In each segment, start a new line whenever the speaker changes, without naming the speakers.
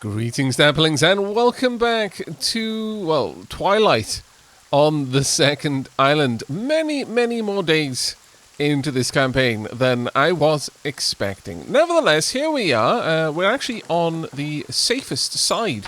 Greetings, Dapplings, and welcome back to, well, Twilight on the second island. Many more days into this campaign than I was expecting. Nevertheless, here we are. We're actually on the safest side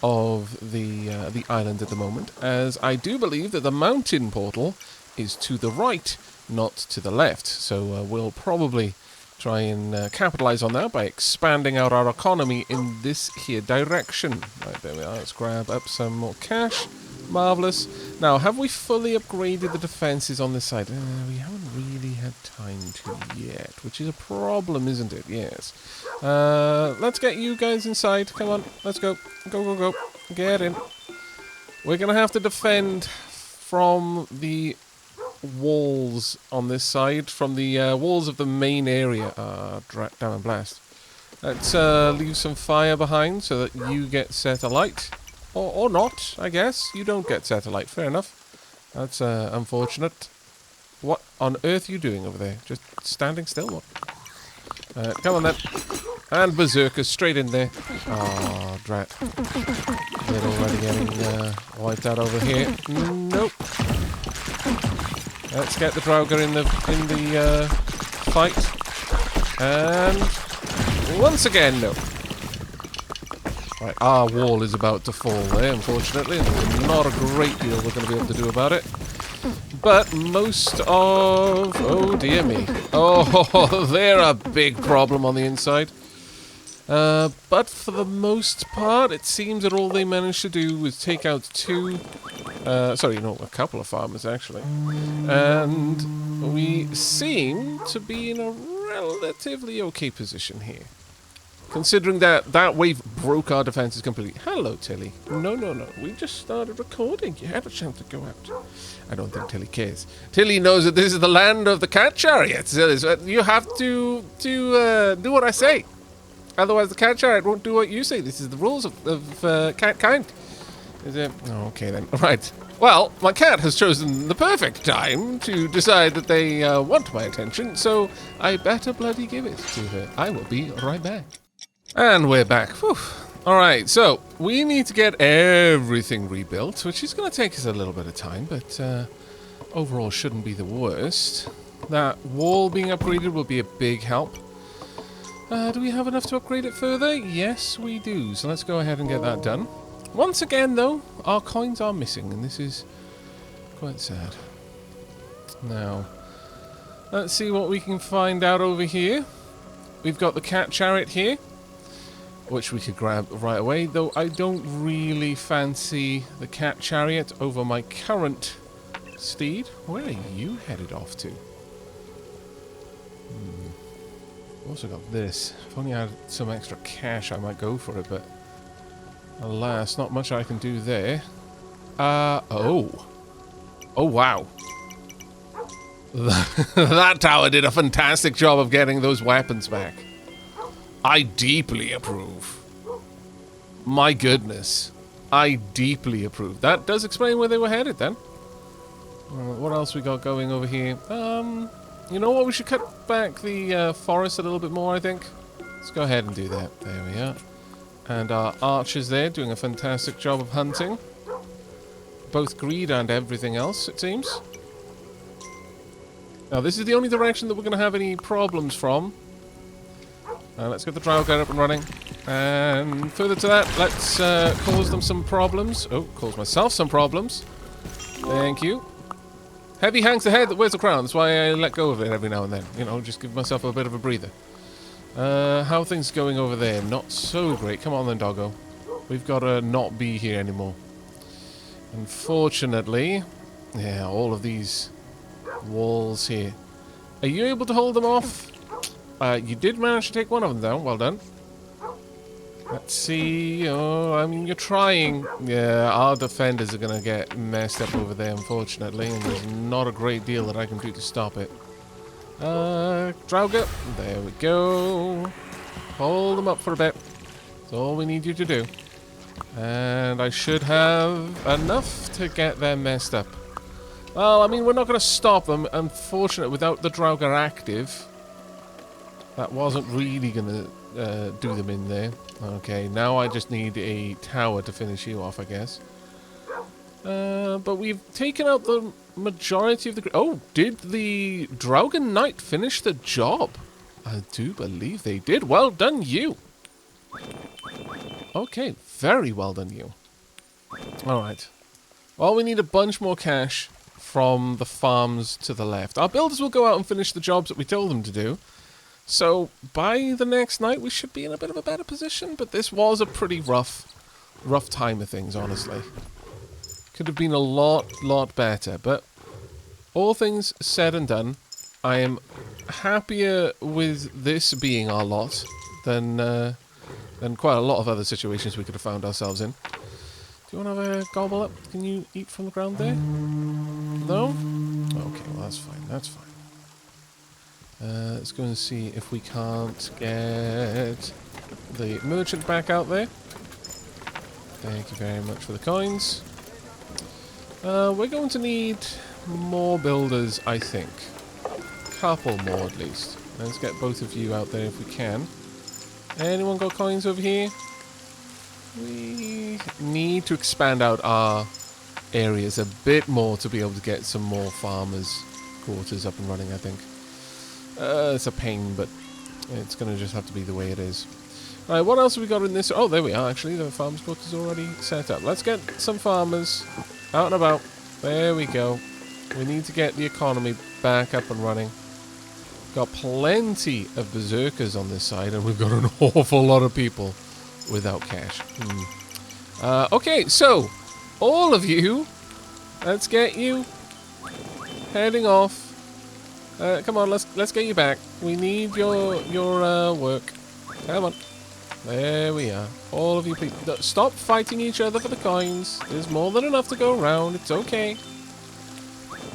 of the island at the moment, as I do believe that the mountain portal is to the right, not to the left. So we'll probably try and capitalize on that by expanding out our economy in this here direction. Right, there we are. Let's grab up some more cash. Marvellous. Now, have we fully upgraded the defences on this side? We haven't really had time to yet, which is a problem, isn't it? Yes. Let's get you guys inside. Come on. Let's go. Go. Get in. We're going to have to defend from the walls on this side, from the walls of the main area. Damn and blast. Let's leave some fire behind so that you get set alight. Or not, I guess. You don't get set alight. Fair enough. That's unfortunate. What on earth are you doing over there? Just standing still? What? Come on then. And berserkers straight in there. Oh, drat. They're already getting wiped out over here. Nope. Let's get the Draugr in the fight. And once again, no. Right, our wall is about to fall there, unfortunately, and there's not a great deal we're going to be able to do about it. But most of... oh, dear me. Oh, they're a big problem on the inside. But for the most part, it seems that all they managed to do was take out a couple of farmers, actually. And we seem to be in a relatively okay position here. Considering that wave broke our defenses completely. Hello, Tilly. No. We just started recording. You had a chance to go out. I don't think Tilly cares. Tilly knows that this is the land of the cat chariots. You have to do what I say. Otherwise, the cat chariot won't do what you say. This is the rules of cat kind. Is it? Oh, okay, then. Right. Well, my cat has chosen the perfect time to decide that they want my attention, so I better bloody give it to her. I will be right back. And we're back. Whew. Alright, so we need to get everything rebuilt, which is going to take us a little bit of time, but overall shouldn't be the worst. That wall being upgraded will be a big help. Do we have enough to upgrade it further? Yes, we do. So let's go ahead and get that done. Once again, though, our coins are missing, and this is quite sad. Now, let's see what we can find out over here. We've got the cat chariot here, which we could grab right away, though I don't really fancy the cat chariot over my current steed. Where are you headed off to? Also got this. If only I had some extra cash, I might go for it, but alas, not much I can do there. Oh wow. That tower did a fantastic job of getting those weapons back. I deeply approve. My goodness. I deeply approve. That does explain where they were headed then. What else we got going over here? You know what? We should cut back the forest a little bit more, I think. Let's go ahead and do that. There we are. And our archers there doing a fantastic job of hunting. Both greed and everything else, it seems. Now, this is the only direction that we're going to have any problems from. Let's get the Draugr up and running. And further to that, let's cause them some problems. Oh, cause myself some problems. Thank you. Heavy hangs the head that wears the crown. That's why I let go of it every now and then. You know, just give myself a bit of a breather. How are things going over there? Not so great. Come on then, doggo. We've got to not be here anymore. Unfortunately, yeah, all of these walls here. Are you able to hold them off? You did manage to take one of them down. Well done. Let's see. Oh, I mean, you're trying. Yeah, our defenders are going to get messed up over there, unfortunately, and there's not a great deal that I can do to stop it. Draugr. There we go. Hold them up for a bit. That's all we need you to do. And I should have enough to get them messed up. Well, I mean, we're not going to stop them. Unfortunately, without the Draugr active, that wasn't really going to do them in there. Okay, now I just need a tower to finish you off, I guess. But we've taken out the majority of the... Oh, did the Draugen Knight finish the job? I do believe they did. Well done, you. Okay, very well done, you. Alright. Well, we need a bunch more cash from the farms to the left. Our builders will go out and finish the jobs that we told them to do. So, by the next night, we should be in a bit of a better position. But this was a pretty rough time of things, honestly. Could have been a lot better. But all things said and done, I am happier with this being our lot than quite a lot of other situations we could have found ourselves in. Do you want to have a gobble up? Can you eat from the ground there? No? Okay, well that's fine, that's fine. Let's go and see if we can't get the merchant back out there. Thank you very much for the coins. We're going to need more builders, I think. Couple more at least. Let's get both of you out there if we can. Anyone got coins over here? We need to expand out our areas a bit more to be able to get some more farmers' quarters up and running, I think. It's a pain, but it's going to just have to be the way it is. Alright, what else have we got in this? Oh, there we are, actually. The farmers' quarters already set up. Let's get some farmers out and about. There we go. We need to get the economy back up and running. Got plenty of berserkers on this side, and we've got an awful lot of people without cash. Okay, so all of you, let's get you heading off. Come on, let's get you back. We need your work. Come on. There we are. All of you, please stop fighting each other for the coins. There's more than enough to go around. It's okay.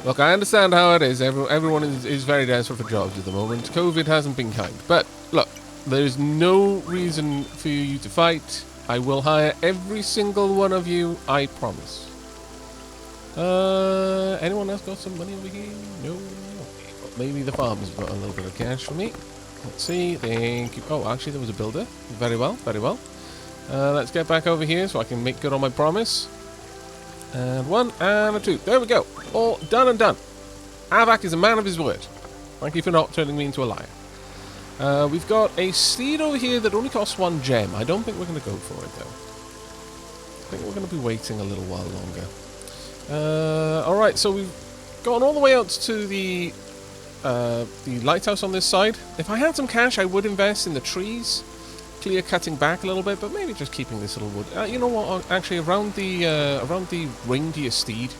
Look, I understand how it is. Everyone is very desperate for jobs at the moment. COVID hasn't been kind. But, look, there's no reason for you to fight. I will hire every single one of you, I promise. Anyone else got some money over here? No? Okay, well, maybe the farmers got a little bit of cash for me. Let's see. Thank you. Oh, actually, there was a builder. Very well, very well. Let's get back over here so I can make good on my promise. And one, and a two. There we go. All done and done. Aavak is a man of his word. Thank you for not turning me into a liar. We've got a steed over here that only costs 1 gem. I don't think we're going to go for it, though. I think we're going to be waiting a little while longer. Alright, so we've gone all the way out to the lighthouse on this side. If I had some cash, I would invest in the trees. Clear cutting back a little bit, but maybe just keeping this little wood. You know what? Actually, around the reindeer steed.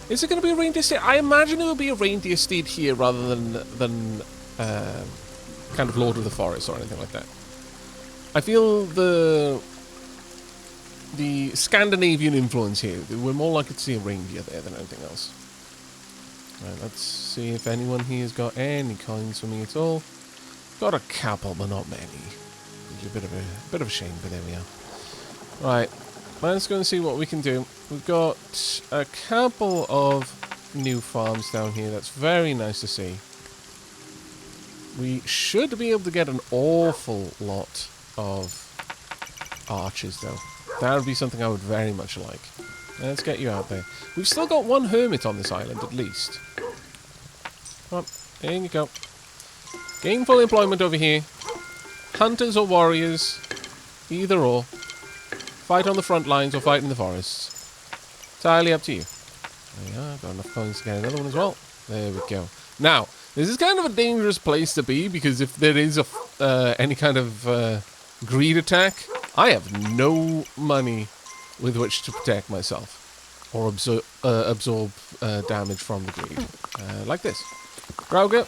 Is it going to be a reindeer steed? I imagine it will be a reindeer steed here rather than kind of Lord of the Forest or anything like that. I feel the Scandinavian influence here. We're more likely to see a reindeer there than anything else. Right, let's see if anyone here has got any coins for me at all. Got a couple, but not many. A bit of a shame, but there we are. Right, let's go and see what we can do. We've got a couple of new farms down here. That's very nice to see. We should be able to get an awful lot of archers, though. That would be something I would very much like. Let's get you out there. We've still got 1 hermit on this island, at least. Come on, there you go. Gainful employment over here. Hunters or warriors, either or. Fight on the front lines or fight in the forests. Entirely up to you. There we are, got enough coins to get another one as well. There we go. Now, this is kind of a dangerous place to be, because if there is any kind of greed attack, I have no money with which to protect myself. Or absorb damage from the greed. Like this. Grauger,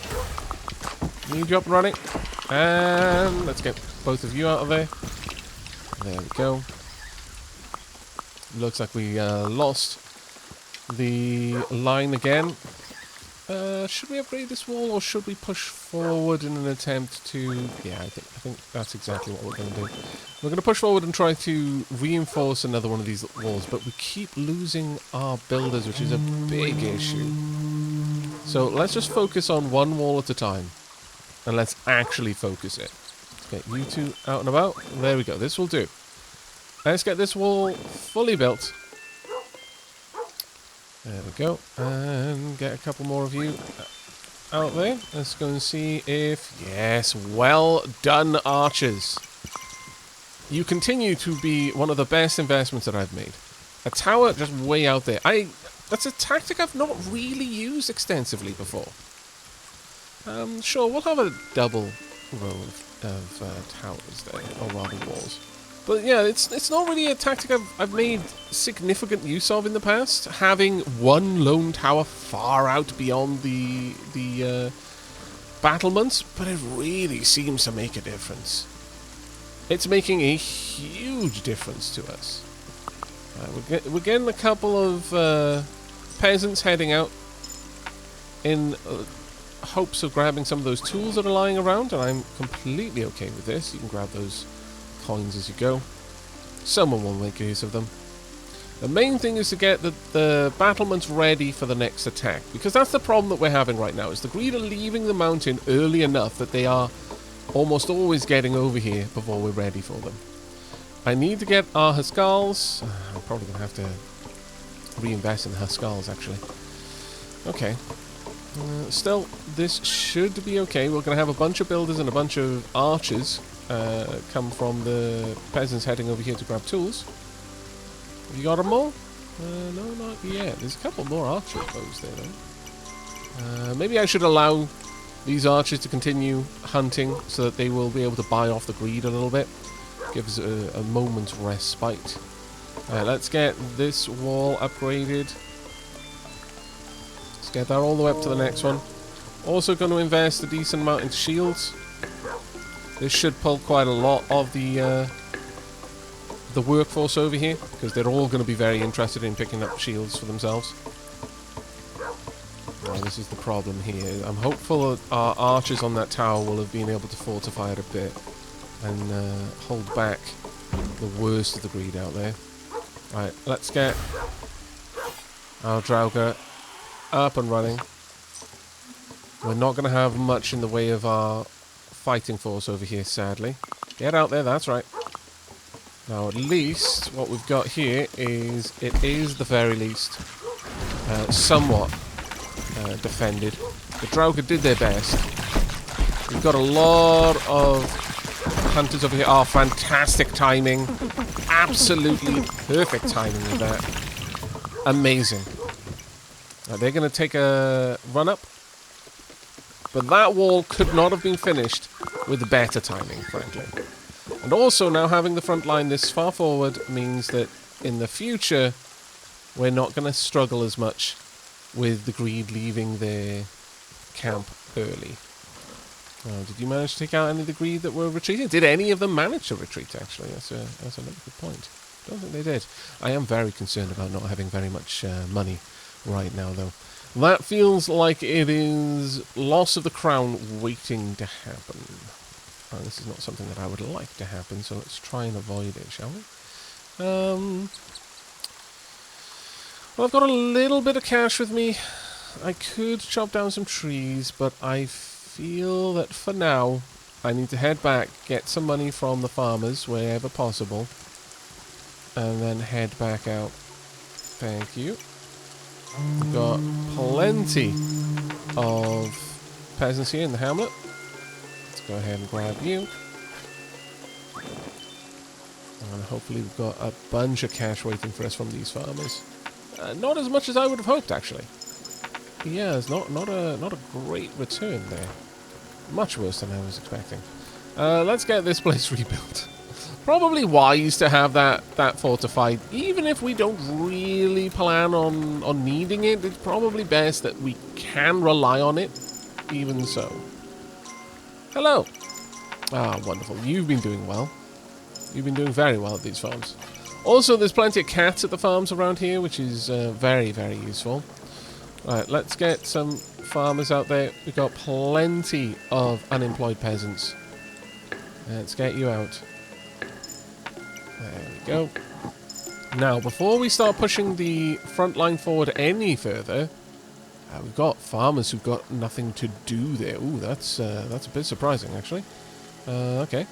need you up and running. And let's get both of you out of there. There we go. Looks like we lost the line again. Should we upgrade this wall, or should we push forward in an attempt to... Yeah, I think that's exactly what we're going to do. We're going to push forward and try to reinforce another one of these walls, but we keep losing our builders, which is a big issue. So let's just focus on one wall at a time. And let's actually focus it. Get you two out and about. There we go. This will do. Let's get this wall fully built. There we go. And get a couple more of you out there. Let's go and see if... Yes, well done, archers. You continue to be one of the best investments that I've made. A tower just way out there. That's a tactic I've not really used extensively before. Sure, we'll have a double row of towers there, or rather walls. But yeah, it's not really a tactic I've made significant use of in the past. Having one lone tower far out beyond the battlements, but it really seems to make a difference. It's making a huge difference to us. We're getting a couple of peasants heading out in hopes of grabbing some of those tools that are lying around, and I'm completely okay with this. You can grab those coins as you go. Someone will make use of them. The main thing is to get the battlements ready for the next attack, because that's the problem that we're having right now, is the Greed are leaving the mountain early enough that they are almost always getting over here before we're ready for them. I need to get our Huskals. I'm probably going to have to reinvest in the Huskals, actually. Okay. Still, this should be okay. We're going to have a bunch of builders and a bunch of archers come from the peasants heading over here to grab tools. Have you got them all? No, not yet. There's a couple more archer bows there, though. Maybe I should allow these archers to continue hunting so that they will be able to buy off the Greed a little bit. Gives a moment's respite. Let's get this wall upgraded. Let's get that all the way up to the next one. Also going to invest a decent amount into shields. This should pull quite a lot of the workforce over here, because they're all going to be very interested in picking up shields for themselves. Well, this is the problem here. I'm hopeful that our archers on that tower will have been able to fortify it a bit and hold back the worst of the Greed out there. Right, let's get our Draugr up and running. We're not going to have much in the way of our fighting force over here, sadly. Get out there, that's right. Now, at least what we've got here is, it is the very least somewhat defended. The Draugr did their best. We've got a lot of hunters over here. Oh, fantastic timing. Absolutely perfect timing with that. Amazing. Now, they're going to take a run up. But that wall could not have been finished with better timing, frankly. And also, now having the front line this far forward means that in the future, we're not going to struggle as much with the Greed leaving their camp early. Did you manage to take out any of the Greed that were retreating? Did any of them manage to retreat, actually? That's another good point. Don't think they did. I am very concerned about not having very much money right now, though. That feels like it is loss of the crown waiting to happen. This is not something that I would like to happen, so let's try and avoid it, shall we? Well, I've got a little bit of cash with me. I could chop down some trees, but I feel that for now, I need to head back, get some money from the farmers wherever possible, and then head back out. Thank you. We've got plenty of peasants here in the hamlet. Let's go ahead and grab you. And hopefully we've got a bunch of cash waiting for us from these farmers. Not as much as I would have hoped, actually. Yeah, it's not a great return there. Much worse than I was expecting. Let's get this place rebuilt. Probably wise to have that fortified. Even if we don't really plan on needing it, it's probably best that we can rely on it, even so. Hello. Ah, wonderful. You've been doing well. You've been doing very well at these farms. Also, there's plenty of cats at the farms around here, which is very, very useful. Right, let's get some farmers out there. We've got plenty of unemployed peasants. Let's get you out. There we go. Now, before we start pushing the front line forward any further, we've got farmers who've got nothing to do there. Ooh, that's a bit surprising, actually. Okay.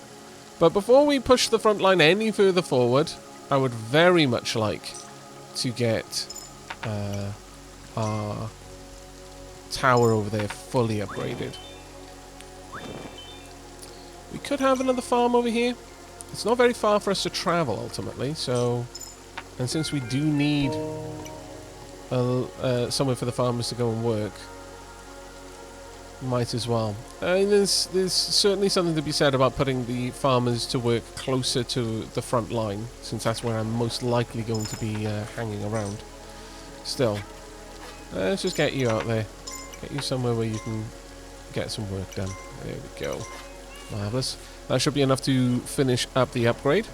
But before we push the front line any further forward, I would very much like to get our tower over there fully upgraded. We could have another farm over here. It's not very far for us to travel, ultimately, so... And since we do need somewhere for the farmers to go and work, might as well. There's certainly something to be said about putting the farmers to work closer to the front line, since that's where I'm most likely going to be hanging around. Still, let's just get you out there. Get you somewhere where you can get some work done. There we go. Marvellous. That should be enough to finish up the upgrade.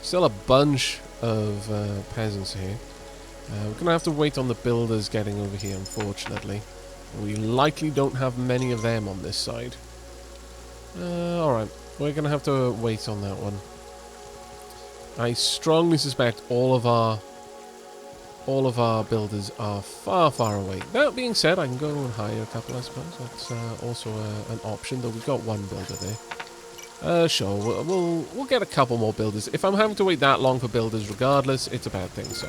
Still a bunch of peasants here. We're going to have to wait on the builders getting over here, unfortunately. We likely don't have many of them on this side. Alright, we're going to have to wait on that one. I strongly suspect all of our builders are far, far away. That being said, I can go and hire a couple, I suppose. That's also an option, though we've got one builder there. Sure, we'll get a couple more builders. If I'm having to wait that long for builders regardless, it's a bad thing, so...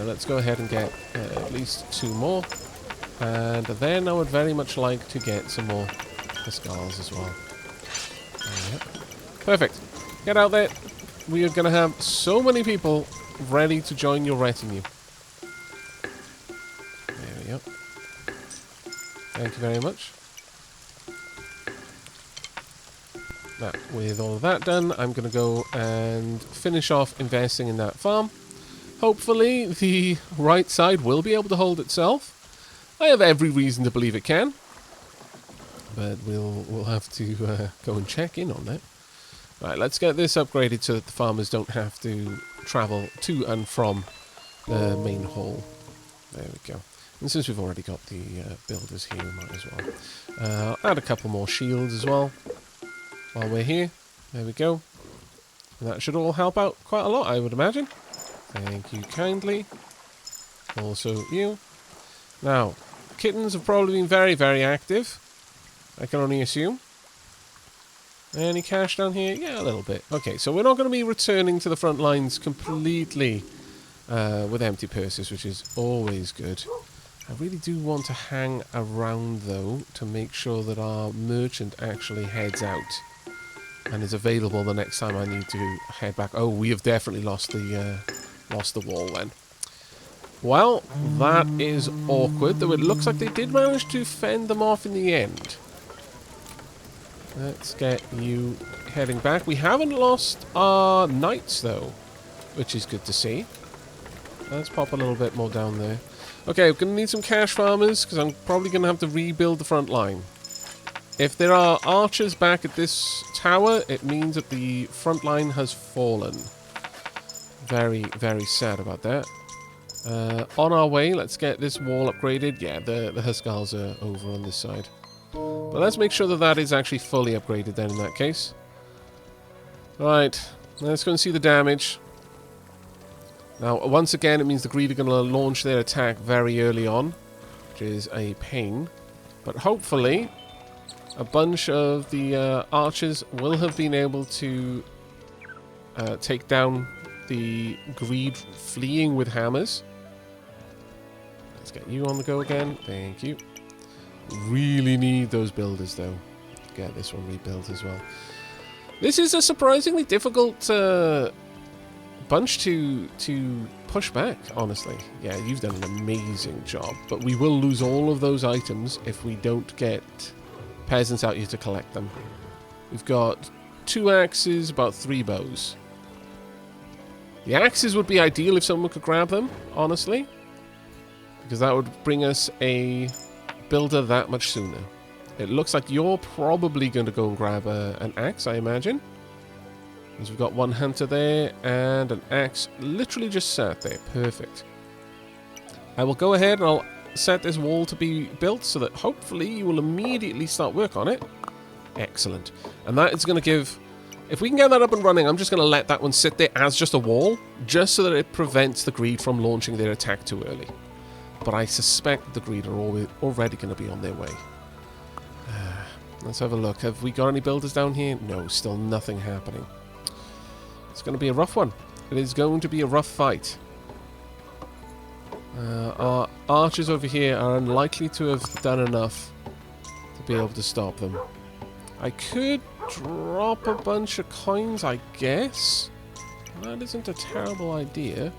let's go ahead and get at least 2 more. And then I would very much like to get some more Pascals as well. Yep. Perfect. Get out there. We are going to have so many people ready to join your retinue. There we go. Thank you very much. Now, with all of that done, I'm going to go and finish off investing in that farm. Hopefully, the right side will be able to hold itself. I have every reason to believe it can, but we'll have to go and check in on that. Right, let's get this upgraded so that the farmers don't have to travel to and from the main hall. There we go. And since we've already got the builders here, we might as well add a couple more shields as well while we're here. There we go. And that should all help out quite a lot, I would imagine. Thank you kindly. Also you. Now, kittens have probably been very, very active. I can only assume. Any cash down here? Yeah, a little bit. Okay, so we're not going to be returning to the front lines completely with empty purses, which is always good. I really do want to hang around, though, to make sure that our merchant actually heads out and is available the next time I need to head back. Oh, we have definitely lost the wall then. Well, that is awkward, though it looks like they did manage to fend them off in the end. Let's get you heading back. We haven't lost our knights, though, which is good to see. Let's pop a little bit more down there. Okay, we're going to need some cash farmers, because I'm probably going to have to rebuild the front line. If there are archers back at this tower, it means that the front line has fallen. Very, very sad about that. On our way, let's get this wall upgraded. Yeah, the Huskars are over on this side. But let's make sure that that is actually fully upgraded then in that case. Right, let's go and see the damage. Now, once again, it means the Greed are going to launch their attack very early on, which is a pain. But hopefully, a bunch of the archers will have been able to take down the Greed fleeing with hammers. Let's get you on the go again. Thank you. Really need those builders, though. Get this one rebuilt as well. This is a surprisingly difficult bunch to push back, honestly. Yeah, you've done an amazing job. But we will lose all of those items if we don't get peasants out here to collect them. We've got 2 axes, about 3 bows. The axes would be ideal if someone could grab them, honestly. Because that would bring us a builder that much sooner. It looks like you're probably going to go and grab an axe, I imagine. Because we've got 1 hunter there, and an axe literally just sat there. Perfect. I will go ahead and I'll set this wall to be built so that hopefully you will immediately start work on it. Excellent. And that is going to give... If we can get that up and running, I'm just going to let that one sit there as just a wall, just so that it prevents the Greed from launching their attack too early. But I suspect the Greed are already going to be on their way. Let's have a look. Have we got any builders down here? No, still nothing happening. It's going to be a rough one. It is going to be a rough fight. Our archers over here are unlikely to have done enough to be able to stop them. I could drop a bunch of coins, I guess. That isn't a terrible idea.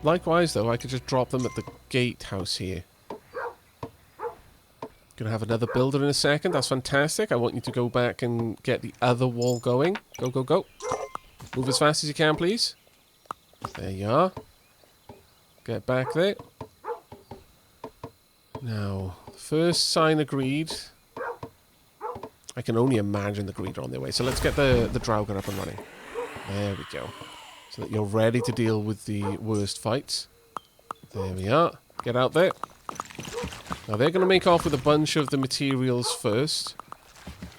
Likewise, though, I could just drop them at the gatehouse here. Gonna have another builder in a second. That's fantastic. I want you to go back and get the other wall going. Go, go, go. Move as fast as you can, please. There you are. Get back there. Now, first sign agreed. I can only imagine the greed are on their way. So let's get the Draugr up and running. There we go. So that you're ready to deal with the worst fights. There we are. Get out there. Now they're going to make off with a bunch of the materials first.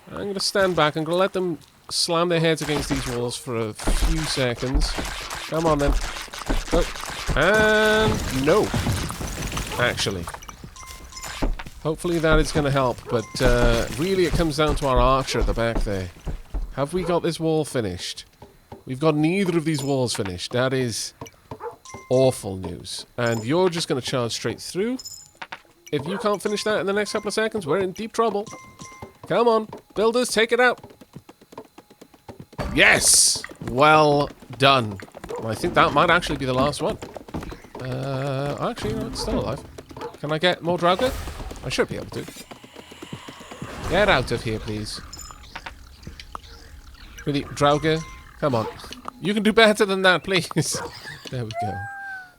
I'm going to stand back. I'm going to let them slam their heads against these walls for a few seconds. Come on then. Go. And no. Actually. Hopefully that is going to help. But really it comes down to our archer at the back there. Have we got this wall finished? We've got neither of these walls finished. That is awful news. And you're just going to charge straight through. If you can't finish that in the next couple of seconds, we're in deep trouble. Come on, builders, take it out. Yes! Well done. Well, I think that might actually be the last one. Actually, no, it's still alive. Can I get more Draugr? I should be able to. Get out of here, please. Really, Draugr? Come on. You can do better than that, please. There we go.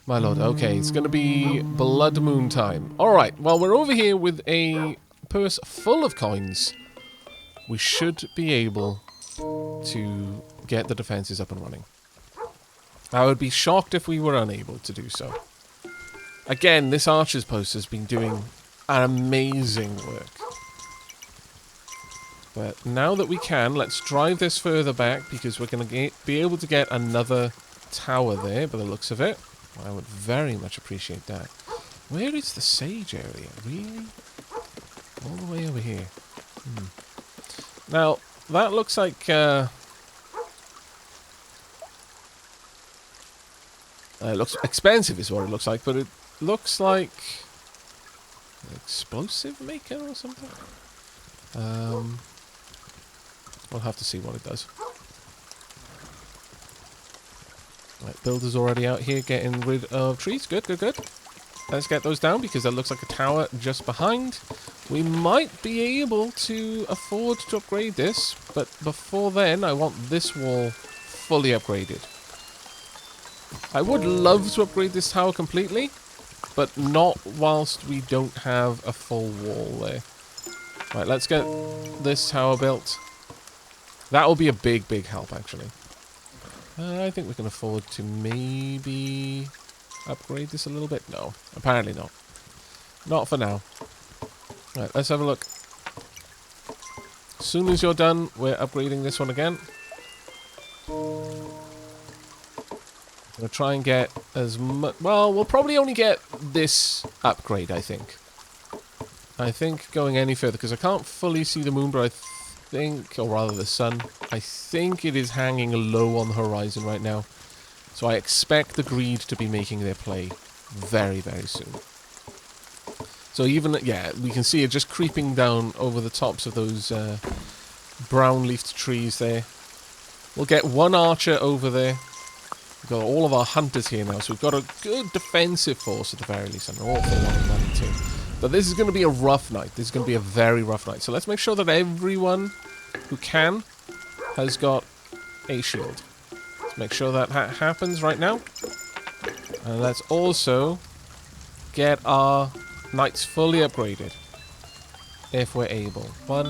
My lord, okay, it's going to be Blood Moon time. Alright, well, we're over here with a purse full of coins. We should be able to get the defenses up and running. I would be shocked if we were unable to do so. Again, this archer's post has been doing an amazing work. But now that we can, let's drive this further back because we're going to be able to get another tower there by the looks of it. I would very much appreciate that. Where is the sage area? Really? All the way over here. Now, that looks like... it looks expensive is what it looks like, but it looks like... an explosive maker or something? We'll have to see what it does. Right, builders already out here getting rid of trees. Good, good, good. Let's get those down because that looks like a tower just behind. We might be able to afford to upgrade this, but before then, I want this wall fully upgraded. I would love to upgrade this tower completely, but not whilst we don't have a full wall there. Right, let's get this tower built. That will be a big, big help, actually. I think we can afford to maybe upgrade this a little bit. No, apparently not. Not for now. Right, let's have a look. As soon as you're done, we're upgrading this one again. I'm going to try and get as much... Well, we'll probably only get this upgrade, I think. I think going any further, because I can't fully see the moon, but I think, or rather the sun, I think it is hanging low on the horizon right now. So I expect the greed to be making their play very, very soon. So even, yeah, we can see it just creeping down over the tops of those brown-leafed trees there. We'll get one archer over there. We've got all of our hunters here now, so we've got a good defensive force at the very least, and an awful lot of money too. But this is going to be a rough night. This is going to be a very rough night. So let's make sure that everyone who can has got a shield. Let's make sure that happens right now. And let's also get our knights fully upgraded. If we're able. 1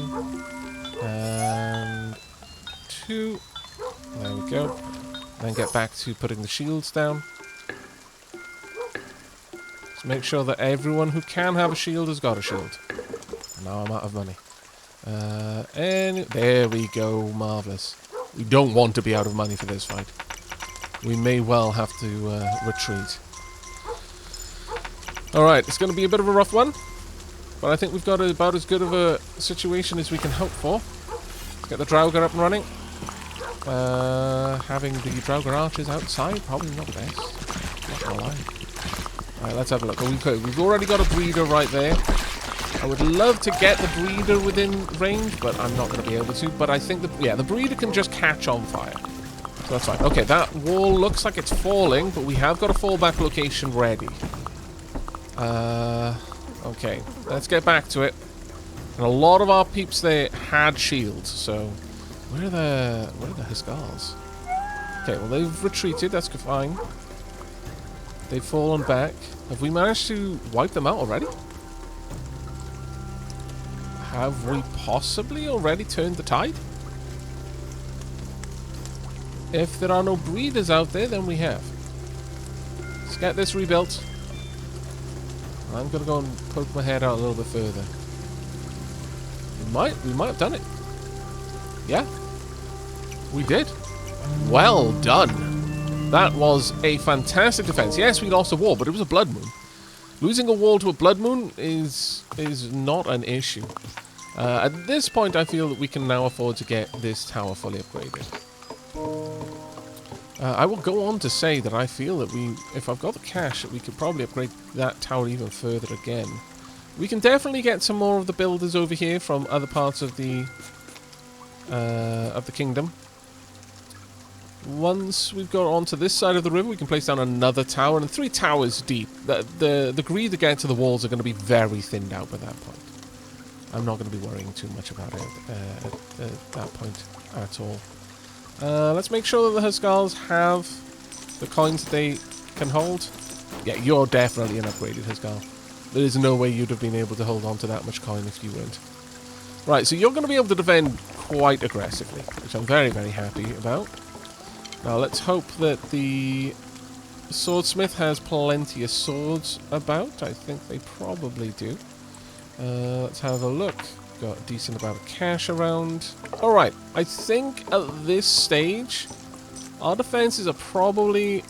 and 2. There we go. Then get back to putting the shields down. Let's make sure that everyone who can have a shield has got a shield. Now I'm out of money. And there we go. Marvellous. We don't want to be out of money for this fight. We may well have to retreat. Alright, it's going to be a bit of a rough one. But I think we've got about as good of a situation as we can hope for. Let's get the Draugr up and running. Having the Draugr archers outside, probably not best. Not gonna lie. Alright, let's have a look. We've already got a breeder right there. I would love to get the breeder within range, but I'm not going to be able to. But I think the breeder can just catch on fire. So that's fine. Okay, that wall looks like it's falling, but we have got a fallback location ready. Okay, let's get back to it. And a lot of our peeps there had shields, so where are the Huskars? Okay, well they've retreated. That's fine. They've fallen back. Have we managed to wipe them out already? Have we possibly already turned the tide? If there are no breeders out there, then we have. Let's get this rebuilt. I'm gonna go and poke my head out a little bit further. We might have done it. Yeah, we did. Well done. That was a fantastic defense. Yes, we lost a wall, but it was a blood moon. Losing a wall to a blood moon is not an issue. At this point, I feel that we can now afford to get this tower fully upgraded. I will go on to say that I feel that if I've got the cash, that we could probably upgrade that tower even further again. We can definitely get some more of the builders over here from other parts of the kingdom. Once we've got onto this side of the river, we can place down another tower, and 3 towers deep. The greed to get to the walls are going to be very thinned out by that point. I'm not going to be worrying too much about it at that point at all. Let's make sure that the Huskars have the coins that they can hold. Yeah, you're definitely an upgraded Huskar. There is no way you'd have been able to hold on to that much coin if you weren't. Right, so you're going to be able to defend quite aggressively, which I'm very, very happy about. Now, let's hope that the swordsmith has plenty of swords about. I think they probably do. Let's have a look. Got a decent amount of cash around. Alright, I think at this stage, our defenses are probably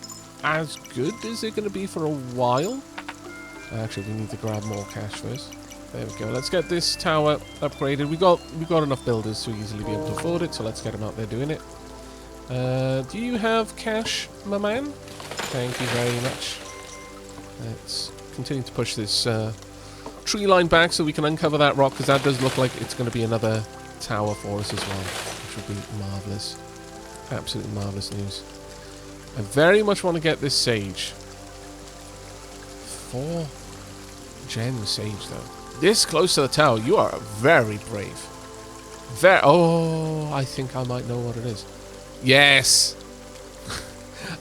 as good as they're going to be for a while. Actually, we need to grab more cash first. There we go. Let's get this tower upgraded. We got enough builders to easily be able to afford it, so let's get them out there doing it. Do you have cash, my man? Thank you very much. Let's continue to push this tree line back so we can uncover that rock, because that does look like it's going to be another tower for us as well, which would be marvellous. Absolutely marvellous news. I very much want to get this sage. 4 gem sage, though. This close to the tower, you are very brave. Oh, I think I might know what it is. Yes!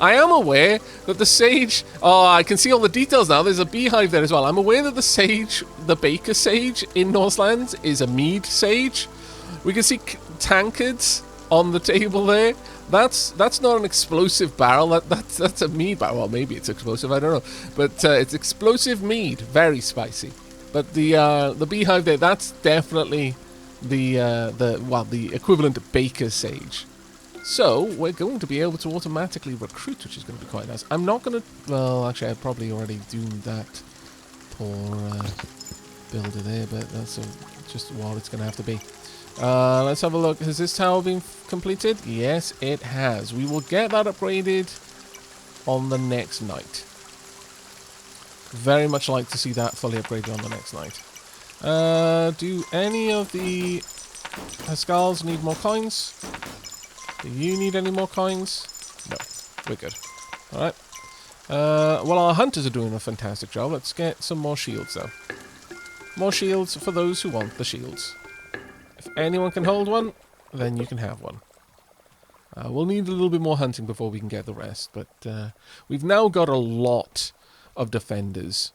I am aware that the sage... Oh, I can see all the details now. There's a beehive there as well. I'm aware that the sage, the baker sage in Norselands, is a mead sage. We can see tankards on the table there. That's not an explosive barrel. That's a mead barrel. Well, maybe it's explosive. I don't know. But it's explosive mead. Very spicy. But the beehive there, that's definitely the equivalent baker sage. So, we're going to be able to automatically recruit, which is going to be quite nice. I'm not going to... Well, actually, I'd probably already doomed that poor builder there, but that's just what it's going to have to be. Let's have a look. Has this tower been completed? Yes, it has. We will get that upgraded on the next night. Very much like to see that fully upgraded on the next night. Do any of the Huskars need more coins? Do you need any more coins? No, we're good. Alright. Well, our hunters are doing a fantastic job. Let's get some more shields, though. More shields for those who want the shields. If anyone can hold one, then you can have one. We'll need a little bit more hunting before we can get the rest, but we've now got a lot of defenders.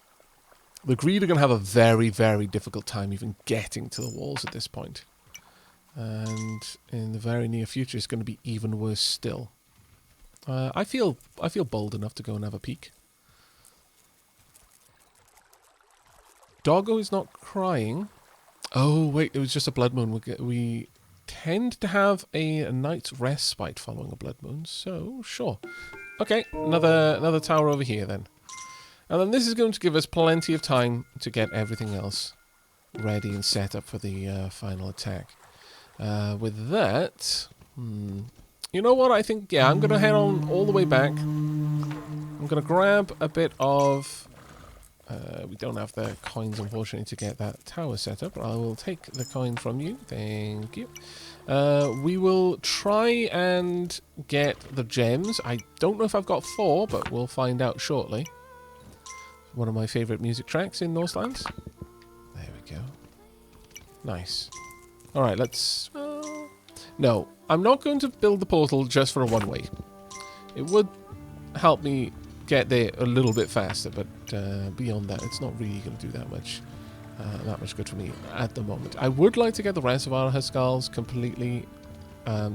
The Greed are going to have a very, very difficult time even getting to the walls at this point. And in the very near future, it's going to be even worse still. I feel bold enough to go and have a peek. Doggo is not crying. Oh, wait, it was just a blood moon. We tend to have a night's respite following a blood moon, so sure. Okay, another tower over here then. And then this is going to give us plenty of time to get everything else ready and set up for the final attack. With that, you know what? I think, yeah, I'm going to head on all the way back. I'm going to grab a bit of... we don't have the coins, unfortunately, to get that tower set up. But I will take the coin from you. Thank you. We will try and get the gems. I don't know if I've got 4, but we'll find out shortly. One of my favourite music tracks in Norselands. There we go. Nice. Alright, let's... no, I'm not going to build the portal just for a one-way. It would help me get there a little bit faster, but beyond that, it's not really going to do that much good for me at the moment. I would like to get the rest of our Huskals completely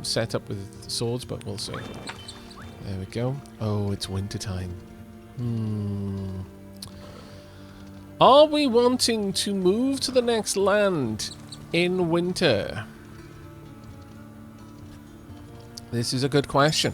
set up with swords, but we'll see. There we go. Oh, it's winter time. Are we wanting to move to the next land in winter? This is a good question.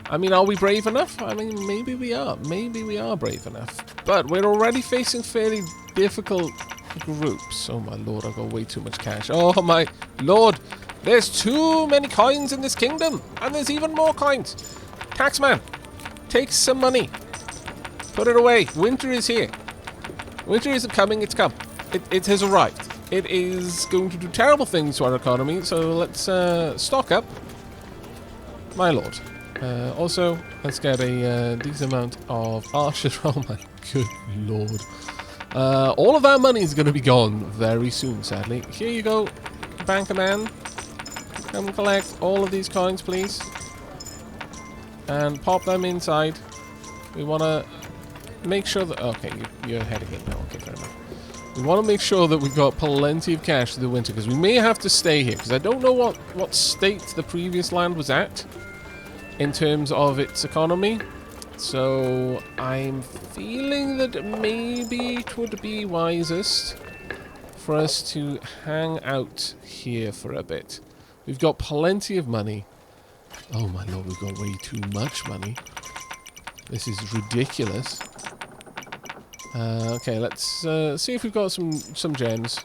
I mean, are we brave enough? I mean, maybe we are. Maybe we are brave enough. But we're already facing fairly difficult groups. Oh my lord, I've got way too much cash. Oh my lord, there's too many coins in this kingdom. And there's even more coins. Taxman, take some money. Put it away. Winter is here. Winter isn't coming, it's come. It has arrived. It is going to do terrible things to our economy, so let's stock up. My lord. Also, let's get a decent amount of archers. Oh my good lord. All of that money is going to be gone very soon, sadly. Here you go, banker man. Come collect all of these coins, please. And pop them inside. We want to make sure that... okay, you're heading in now. Okay, fair enough. We want to make sure that we've got plenty of cash through the winter, because we may have to stay here, because I don't know what state the previous land was at in terms of its economy. So I'm feeling that maybe it would be wisest for us to hang out here for a bit. We've got plenty of money. Oh my lord, we've got way too much money. This is ridiculous. Okay, let's see if we've got some gems.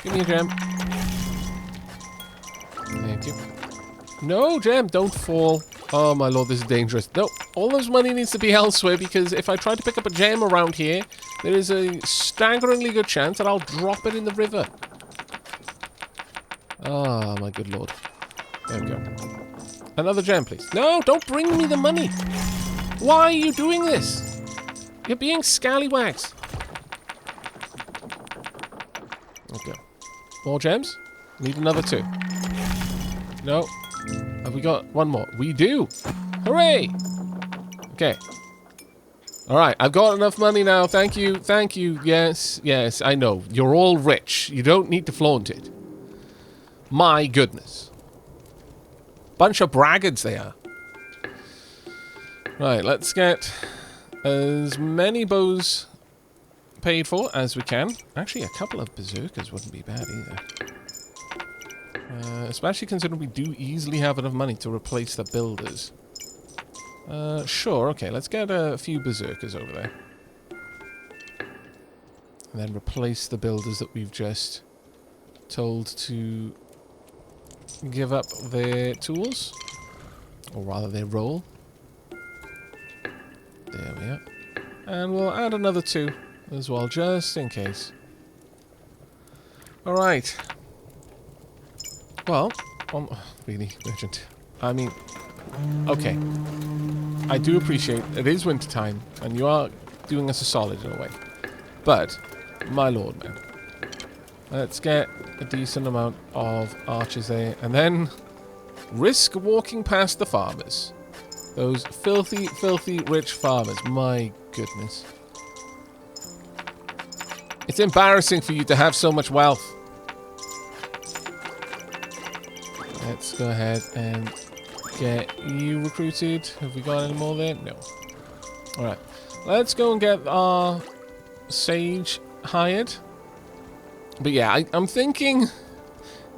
Give me a gem. Thank you. No, gem, don't fall. Oh my lord, this is dangerous. No, all this money needs to be elsewhere, because if I try to pick up a gem around here, there is a staggeringly good chance that I'll drop it in the river. Ah, my good lord. There we go. Another gem, please. No, don't bring me the money. Why are you doing this? You're being scallywags. Okay. More gems? Need another 2. No. Have we got one more? We do. Hooray! Okay. Alright, I've got enough money now. Thank you. Thank you. Yes, yes, I know. You're all rich. You don't need to flaunt it. My goodness. Bunch of braggarts they are. Right, let's get as many bows paid for as we can. Actually, a couple of berserkers wouldn't be bad either. Especially considering we do easily have enough money to replace the builders. Sure, okay, let's get a few berserkers over there. And then replace the builders that we've just told to give up their tools. Or rather, their role. There we are. And we'll add another 2 as well, just in case. Alright. Well, really, merchant. I mean, okay. I do appreciate it is winter time, and you are doing us a solid in a way. But, my lord, man. Let's get a decent amount of archers there, and then risk walking past the farmers. Those filthy, filthy rich farmers. My goodness. It's embarrassing for you to have so much wealth. Let's go ahead and get you recruited. Have we got any more there? No. Alright. Let's go and get our sage hired. But yeah, I'm thinking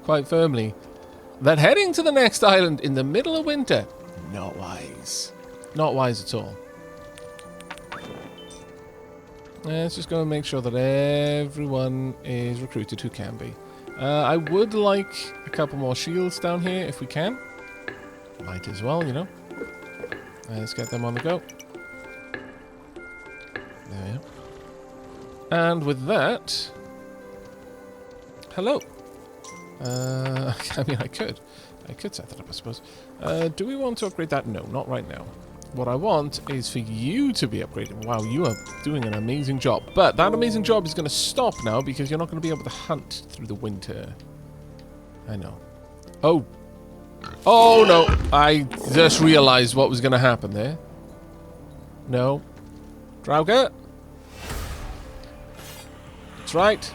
quite firmly that heading to the next island in the middle of winter, not wise. Not wise at all. Let's just go and make sure that everyone is recruited who can be. I would like a couple more shields down here if we can. Might as well, you know. Let's get them on the go. There we are. And with that... Hello. I mean, I could set that up, I suppose. Do we want to upgrade that? No, not right now. What I want is for you to be upgraded. Wow, you are doing an amazing job. But that amazing job is going to stop now because you're not going to be able to hunt through the winter. I know. Oh. Oh, no. I just realized what was going to happen there. No. Draugr. That's right.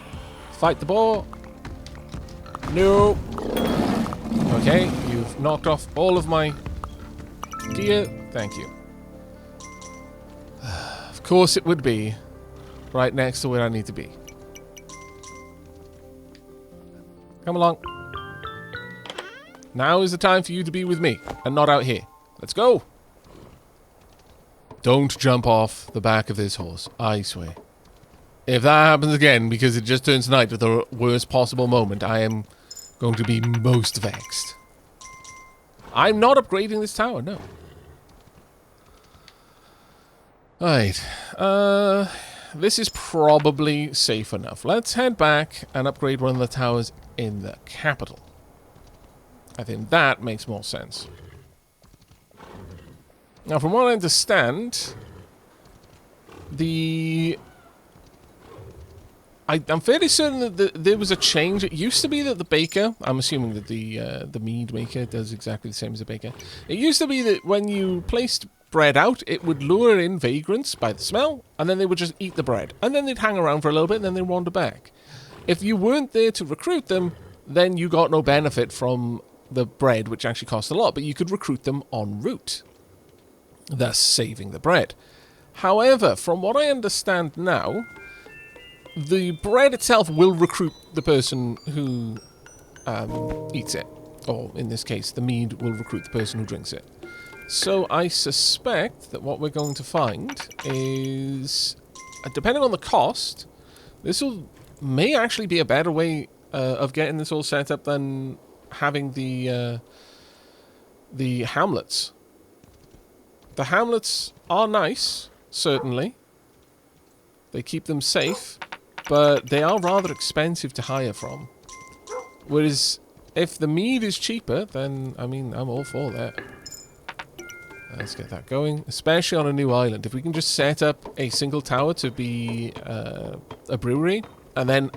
Fight the boar. No. Okay, you've knocked off all of my gear. Thank you. Of course it would be right next to where I need to be. Come along. Now is the time for you to be with me and not out here. Let's go. Don't jump off the back of this horse, I swear. If that happens again because it just turns night at the worst possible moment, I am going to be most vexed. I'm not upgrading this tower, no. Right. This is probably safe enough. Let's head back and upgrade one of the towers in the capital. I think that makes more sense. Now, from what I understand, I'm fairly certain that there was a change. It used to be that the baker, I'm assuming that the mead maker does exactly the same as the baker. It used to be that when you placed bread out, it would lure in vagrants by the smell, and then they would just eat the bread. And then they'd hang around for a little bit, and then they'd wander back. If you weren't there to recruit them, then you got no benefit from the bread, which actually cost a lot, but you could recruit them en route, thus saving the bread. However, from what I understand now, the bread itself will recruit the person who eats it. Or, in this case, the mead will recruit the person who drinks it. So I suspect that what we're going to find is, depending on the cost, may actually be a better way of getting this all set up than having the hamlets. The hamlets are nice, certainly. They keep them safe, but they are rather expensive to hire from. Whereas, if the mead is cheaper, then, I mean, I'm all for that. Let's get that going, especially on a new island. If we can just set up a single tower to be a brewery, and then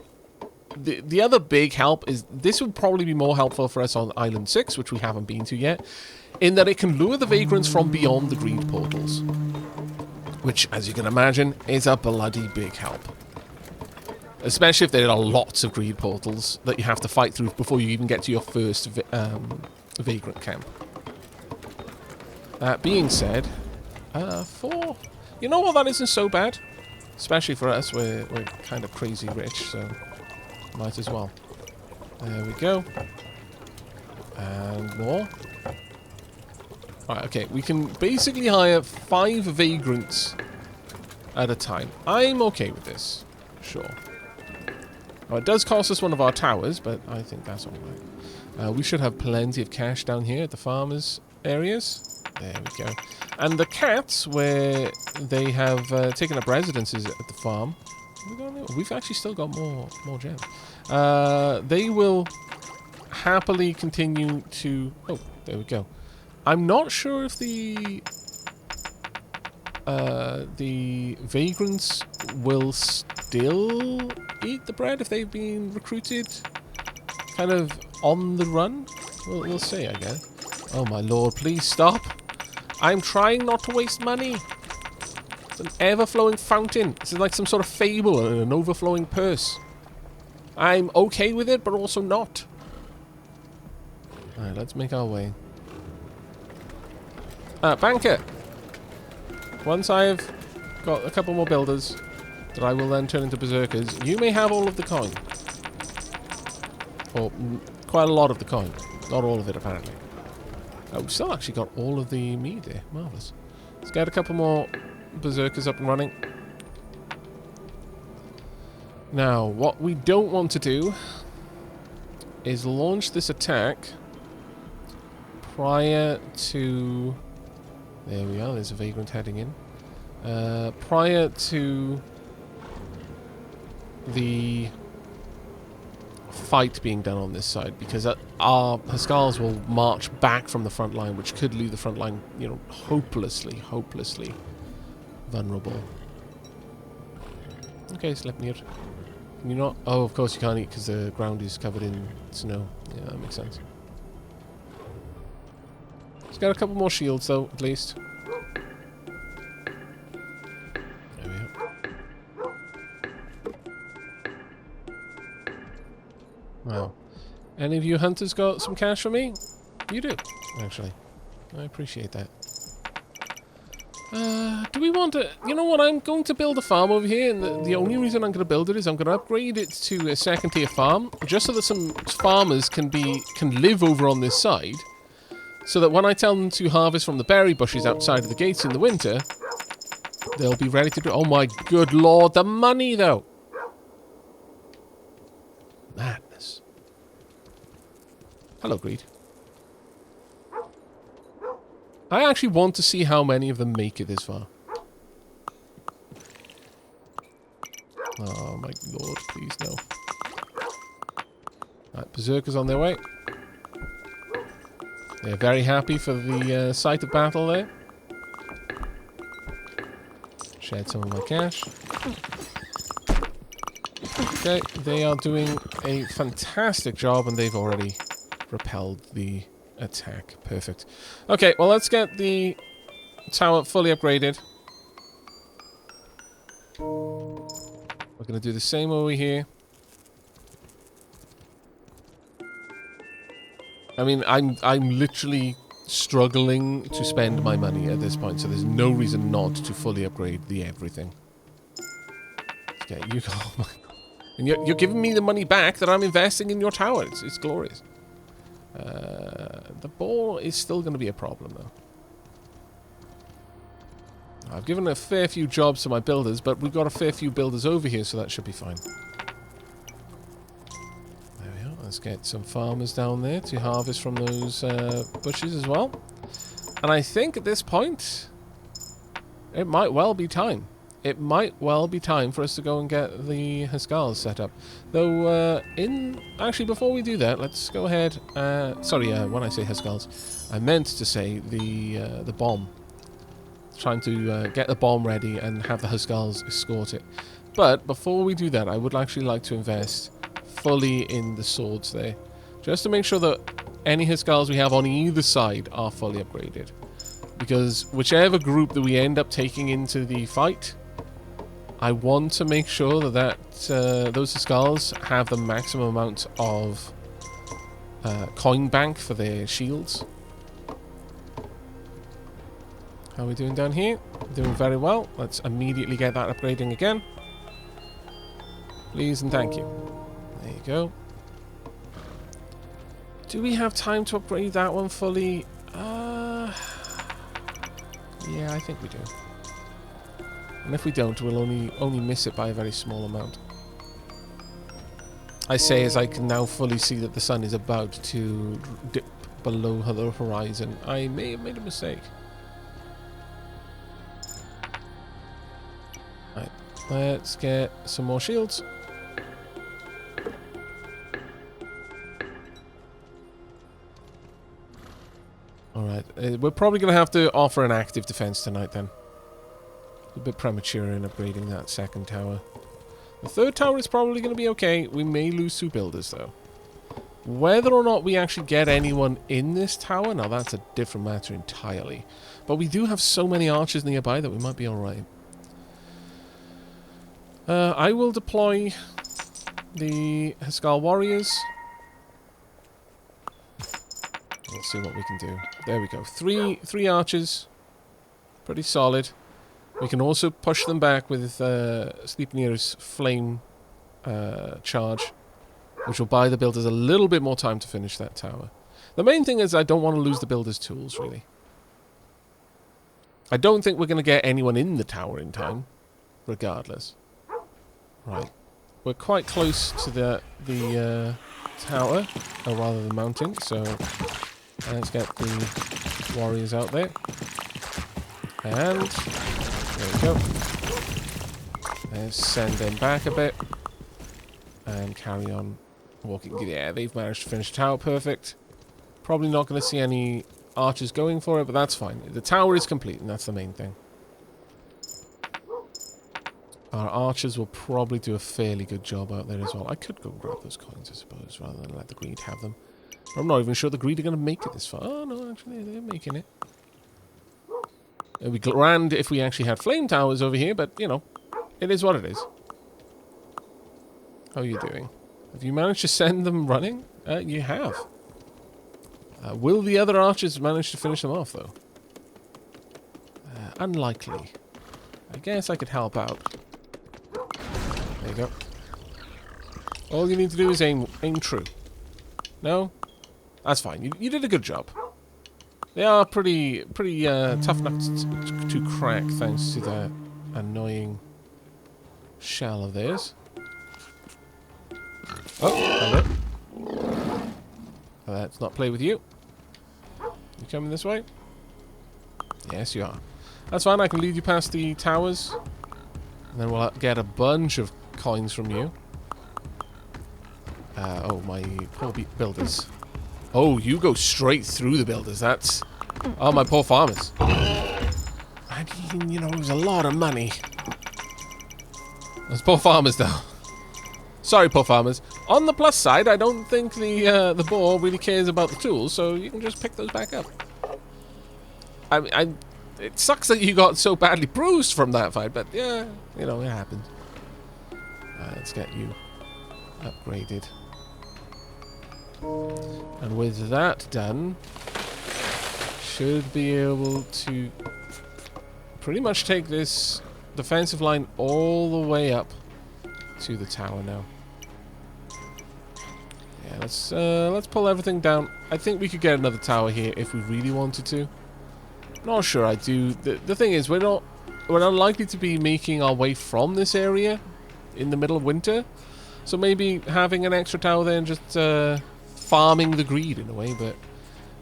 the other big help is, this would probably be more helpful for us on Island 6, which we haven't been to yet, in that it can lure the vagrants from beyond the greed portals. Which, as you can imagine, is a bloody big help. Especially if there are lots of greed portals that you have to fight through before you even get to your first vagrant camp. That being said, you know what, that isn't so bad. Especially for us, we're kind of crazy rich, so might as well. There we go. And more. Alright, okay, we can basically hire 5 vagrants at a time. I'm okay with this. Sure. Well, it does cost us one of our towers, but I think that's alright. We should have plenty of cash down here at the farmers' areas. There we go. And the cats, where they have taken up residences at the farm, we've actually still got more gems. They will happily continue to... Oh, there we go. I'm not sure if the vagrants will still eat the bread if they've been recruited kind of on the run. We'll see, I guess. Oh my lord, please stop. I'm trying not to waste money. It's an ever-flowing fountain. This is like some sort of fable and an overflowing purse. I'm okay with it, but also not. Alright, let's make our way. Banker! Once I've got a couple more builders that I will then turn into berserkers, you may have all of the coin. Or quite a lot of the coin. Not all of it, apparently. We've still actually got all of the meat there. Marvellous. Let's get a couple more berserkers up and running. Now, what we don't want to do is launch this attack prior to... There we are, there's a vagrant heading in. Prior to the fight being done on this side, because our Huskars will march back from the front line, which could leave the front line, you know, hopelessly vulnerable. Okay, Sleipnir. Can you not? Oh, of course you can't eat because the ground is covered in snow. Yeah, that makes sense. He's got a couple more shields, though, at least. There we are. Wow. Any of you hunters got some cash for me? You do, actually. I appreciate that. Do we want to... You know what? I'm going to build a farm over here, and the only reason I'm going to build it is I'm going to upgrade it to a second-tier farm, just so that some farmers can live over on this side, so that when I tell them to harvest from the berry bushes outside of the gates in the winter, they'll be ready to do... Oh my good lord, the money, though! Madness. Hello, Greed. I actually want to see how many of them make it this far. Oh my lord, please no. Right, Berserkers on their way. They're very happy for the sight of battle there. Shared some of my cash. Okay, they are doing a fantastic job, and they've already repelled the attack. Perfect. Okay, well, let's get the tower fully upgraded. We're going to do the same over here. I mean, I'm literally struggling to spend my money at this point, so there's no reason not to fully upgrade the everything. Okay, you go. Oh my God. And you're giving me the money back that I'm investing in your tower. It's glorious. The ball is still going to be a problem, though. I've given a fair few jobs to my builders, but we've got a fair few builders over here, so that should be fine. There we are. Let's get some farmers down there to harvest from those bushes as well. And I think at this point, it might well be time. It might well be time for us to go and get the Huskars set up. Though, actually, before we do that, let's go ahead... sorry, when I say Huskars, I meant to say the bomb. Trying to get the bomb ready and have the Huskars escort it. But before we do that, I would actually like to invest fully in the swords there. Just to make sure that any Huskars we have on either side are fully upgraded. Because whichever group that we end up taking into the fight... I want to make sure that those Huskars have the maximum amount of coin bank for their shields. How are we doing down here? Doing very well. Let's immediately get that upgrading again. Please and thank you. There you go. Do we have time to upgrade that one fully? Yeah, I think we do. And if we don't, we'll only miss it by a very small amount. I say as I can now fully see that the sun is about to dip below the horizon. I may have made a mistake. Right, let's get some more shields. Alright, we're probably going to have to offer an active defense tonight then. A bit premature in upgrading that second tower. The third tower is probably going to be okay. We may lose 2 builders, though. Whether or not we actually get anyone in this tower, now that's a different matter entirely. But we do have so many archers nearby that we might be alright. I will deploy the Huskar warriors. Let's see what we can do. There we go. Three archers. Pretty solid. We can also push them back with Sleipnir's flame charge, which will buy the builders a little bit more time to finish that tower. The main thing is I don't want to lose the builders' tools, really. I don't think we're going to get anyone in the tower in time, regardless. Right. we're quite close to the tower, or rather the mountain. So let's get the warriors out there, and there we go. Let's send them back a bit and carry on walking. Yeah, they've managed to finish the tower. Perfect. Probably not going to see any archers going for it, but that's fine. The tower is complete, and that's the main thing. Our archers will probably do a fairly good job out there as well. I could go grab those coins, I suppose, rather than let the greed have them. But I'm not even sure the greed are going to make it this far. Oh, no, actually, they're making it. It would be grand if we actually had flame towers over here, but, you know, it is what it is. How are you doing? Have you managed to send them running? You have. Will the other archers manage to finish them off, though? Unlikely. I guess I could help out. There you go. All you need to do is aim true. No? That's fine. You did a good job. They are pretty tough nuts to crack, thanks to that annoying shell of theirs. Oh, hello. Let's not play with you. You coming this way? Yes, you are. That's fine. I can lead you past the towers, and then we'll get a bunch of coins from you. Oh, my poor builders. Oh, you go straight through the builders. That's... Oh, my poor farmers. I mean, you know, it was a lot of money. Those poor farmers, though. Sorry, poor farmers. On the plus side, I don't think the boar really cares about the tools, so you can just pick those back up. It sucks that you got so badly bruised from that fight, but yeah, you know, it happens. Let's get you upgraded. And with that done, should be able to pretty much take this defensive line all the way up to the tower now. Yeah, let's pull everything down. I think we could get another tower here if we really wanted to. Not sure I do. The thing is, we're unlikely to be making our way from this area in the middle of winter. So maybe having an extra tower there and just farming the greed in a way, but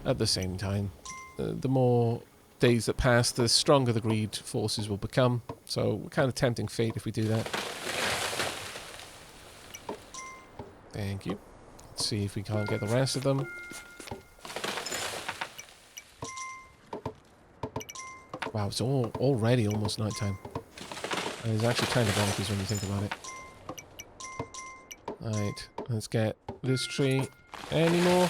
at the same time, the more days that pass, the stronger the greed forces will become. So we're kind of tempting fate if we do that. Thank you. Let's see if we can't get the rest of them. Wow, it's already almost nighttime. And it's actually kind of bonkers when you think about it. Right, let's get this tree. Any more?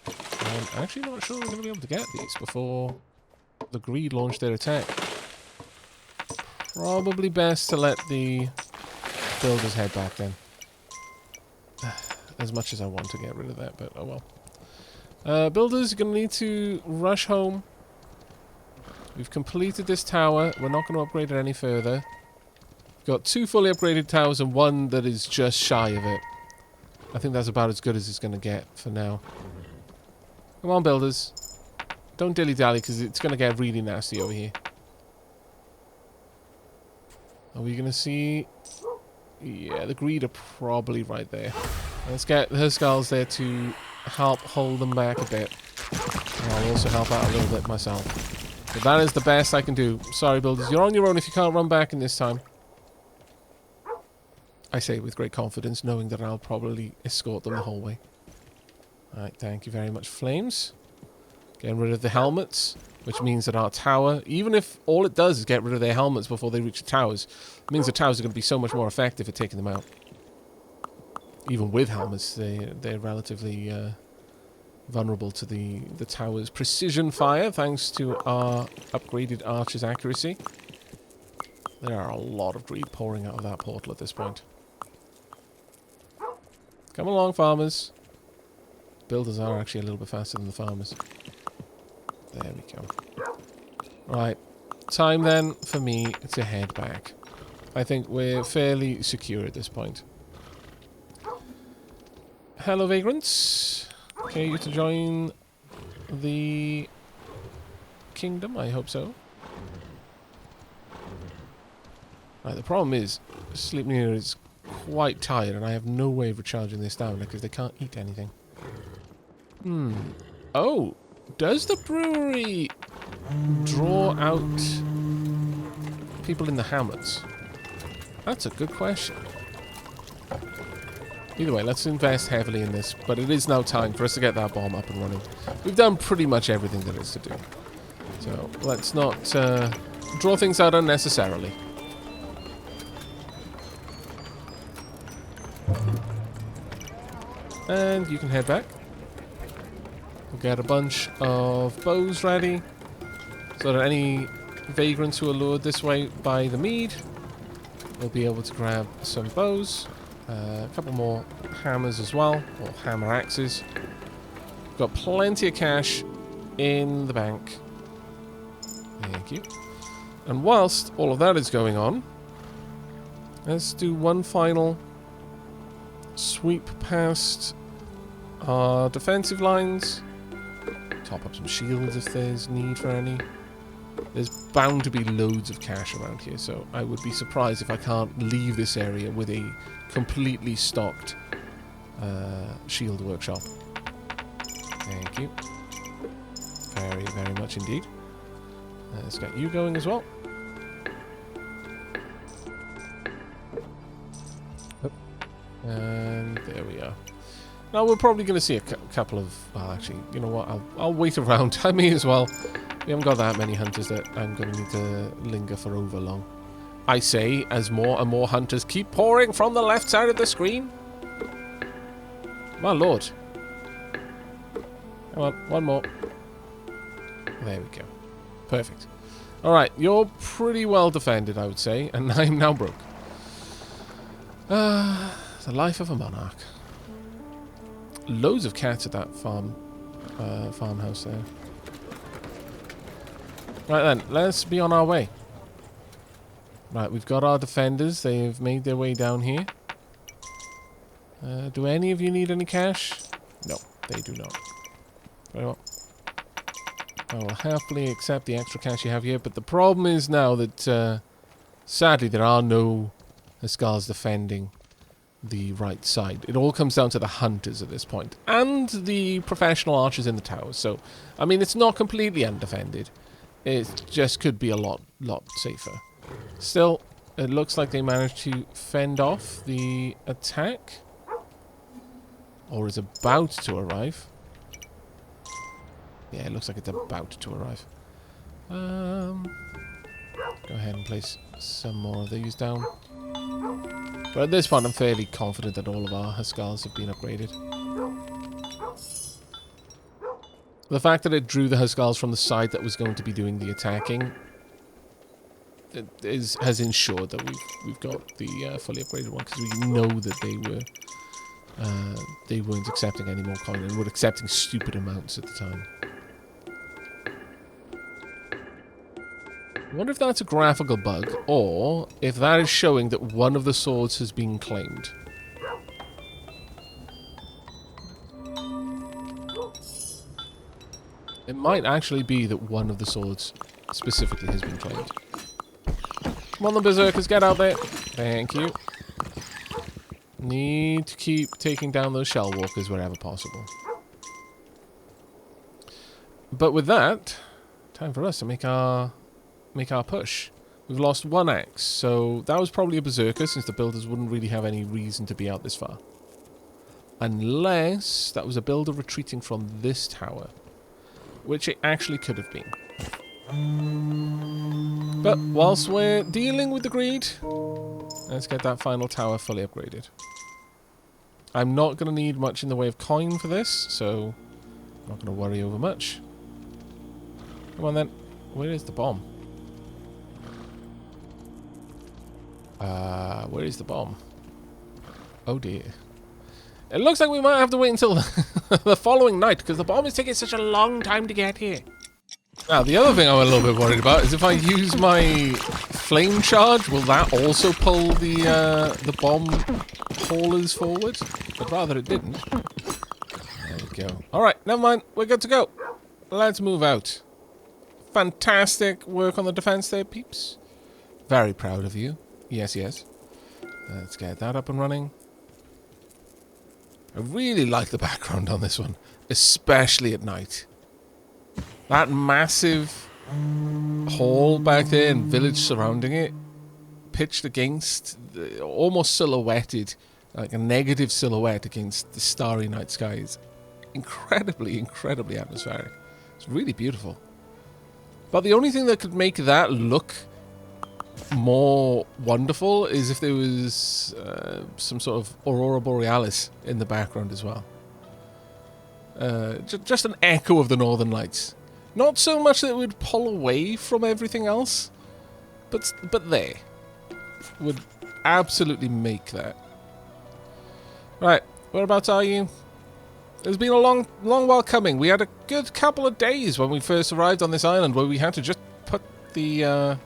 I'm actually not sure we're going to be able to get these before the greed launch their attack. Probably best to let the builders head back then. As much as I want to get rid of that, but oh well. Builders are going to need to rush home. We've completed this tower. We're not going to upgrade it any further. We've got 2 fully upgraded towers and 1 that is just shy of it. I think that's about as good as it's going to get for now. Come on, builders. Don't dilly-dally, because it's going to get really nasty over here. Are we going to see... Yeah, the greed are probably right there. Let's get her skulls there to help hold them back a bit. And I'll also help out a little bit myself. But that is the best I can do. Sorry, builders. You're on your own if you can't run back in this time. I say it with great confidence, knowing that I'll probably escort them the whole way. Alright, thank you very much, Flames. Getting rid of the helmets, which means that our tower, even if all it does is get rid of their helmets before they reach the towers, it means the towers are going to be so much more effective at taking them out. Even with helmets, they're relatively vulnerable to the tower's precision fire, thanks to our upgraded archer's accuracy. There are a lot of greed pouring out of that portal at this point. Come along, farmers. Builders are actually a little bit faster than the farmers. There we go. Right. Time then for me to head back. I think we're fairly secure at this point. Hello, vagrants. Okay, you to join the kingdom? I hope so. Right, the problem is, Sleipnir is quite tired, and I have no way of recharging this down because they can't eat anything. Oh, does the brewery draw out people in the hamlets? That's a good question. Either way, let's invest heavily in this, but it is now time for us to get that bomb up and running. We've done pretty much everything there is to do. So let's not draw things out unnecessarily. And you can head back. We'll get a bunch of bows ready, so that any vagrants who are lured this way by the mead will be able to grab some bows. A couple more hammers as well, or hammer axes. Got plenty of cash in the bank. Thank you. And whilst all of that is going on, let's do one final sweep past our defensive lines. Top up some shields if there's need for any. There's bound to be loads of cash around here, so I would be surprised if I can't leave this area with a completely stocked shield workshop. Thank you. Very, very much indeed. Let's get you going as well. Oh. And there we are. Now we're probably going to see a couple of... Well, actually, you know what? I'll wait around. I may as well. We haven't got that many hunters that I'm going to need to linger for over long. I say, as more and more hunters keep pouring from the left side of the screen. My lord. Come on, one more. There we go. Perfect. Alright, you're pretty well defended, I would say, and I'm now broke. The life of a monarch. Loads of cats at that farmhouse there. Right then, let's be on our way. Right, we've got our defenders. They've made their way down here. Do any of you need any cash? No, they do not. Very well. I will happily accept the extra cash you have here, but the problem is now that, sadly, there are no Haskars defending the right side. It all comes down to the hunters at this point, and the professional archers in the towers. So, I mean, it's not completely undefended. It just could be a lot safer. Still, it looks like they managed to fend off the attack. Or is about to arrive. Yeah, it looks like it's about to arrive. Go ahead and place some more of these down. But at this point, I'm fairly confident that all of our Haskars have been upgraded. The fact that it drew the Haskars from the side that was going to be doing the attacking has ensured that we've got the fully upgraded one, because we know that they weren't accepting any more coin and were accepting stupid amounts at the time. I wonder if that's a graphical bug, or if that is showing that one of the swords has been claimed. It might actually be that one of the swords specifically has been claimed. Come on, the berserkers, get out there. Thank you. Need to keep taking down those shell walkers wherever possible. But with that, time for us to make our push. We've lost one axe, so that was probably a berserker, since the builders wouldn't really have any reason to be out this far. Unless that was a builder retreating from this tower, which it actually could have been. But whilst we're dealing with the greed, let's get that final tower fully upgraded. I'm not going to need much in the way of coin for this, so I'm not going to worry over much. Come on then. Where is the bomb? Where is the bomb? Oh dear. It looks like we might have to wait until the following night, because the bomb is taking such a long time to get here. Now, the other thing I'm a little bit worried about is if I use my flame charge, will that also pull the bomb haulers forward? I'd rather it didn't. There we go. Alright, never mind. We're good to go. Let's move out. Fantastic work on the defense there, peeps. Very proud of you. Yes, yes. Let's get that up and running. I really like the background on this one, especially at night. That massive hall back there and village surrounding it, pitched against, almost silhouetted, like a negative silhouette against the starry night skies. Incredibly, incredibly atmospheric. It's really beautiful. But the only thing that could make that look more wonderful is if there was some sort of aurora borealis in the background as well. Just an echo of the northern lights. Not so much that it would pull away from everything else, but there would absolutely make that. Right, whereabouts are you? It's been a long while coming. We had a good couple of days when we first arrived on this island where we had to just put the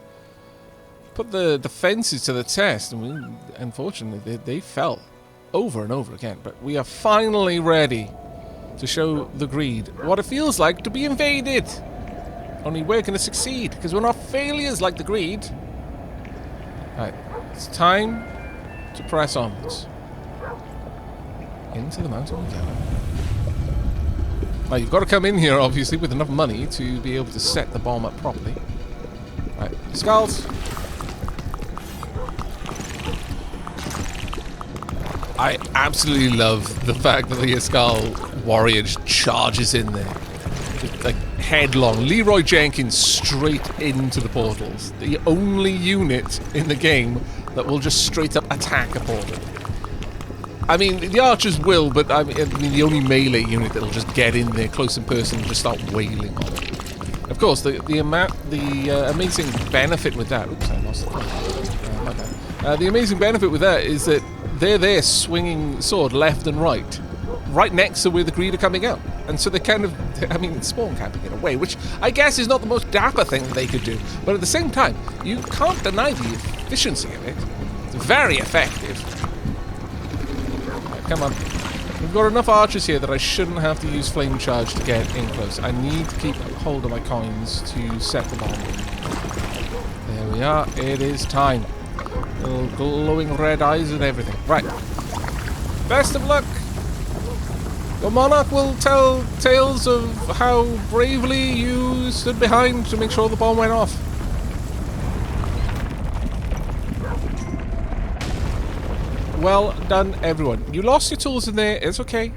fences to the test, and unfortunately they fell over and over again. But we are finally ready to show the greed what it feels like to be invaded. Only we're going to succeed because we're not failures like the greed. Right, it's time to press onwards. Into the mountain we go. Now you've got to come in here obviously with enough money to be able to set the bomb up properly. Right, skulls. I absolutely love the fact that the Iskall warrior just charges in there. Just like headlong. Leroy Jenkins straight into the portals. The only unit in the game that will just straight up attack a portal. I mean, the archers will, but I mean the only melee unit that'll just get in there close in person and just start wailing on it. Of course, the amazing benefit with that... Oops, I lost it. My bad. The amazing benefit with that is that they're there swinging sword left and right next to where the greed are coming out. And so they kind of, I mean, spawn camping in a way, which I guess is not the most dapper thing that they could do. But at the same time, you can't deny the efficiency of it. It's very effective. Right, come on. We've got enough archers here that I shouldn't have to use flame charge to get in close. I need to keep hold of my coins to set the bomb. There we are. It is time. Little glowing red eyes and everything. Right. Best of luck. The monarch will tell tales of how bravely you stood behind to make sure the bomb went off. Well done, everyone. You lost your tools in there. It's okay.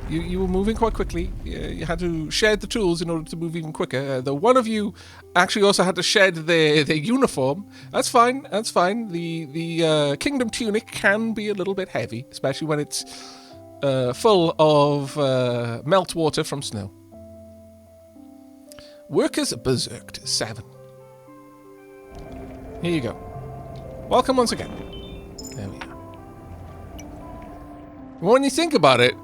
You were moving quite quickly. You had to shed the tools in order to move even quicker. Though one of you actually also had to shed their uniform. That's fine. That's fine. The kingdom tunic can be a little bit heavy, especially when it's full of meltwater from snow. Workers Berserked 7. Here you go. Welcome once again. There we are. When you think about it,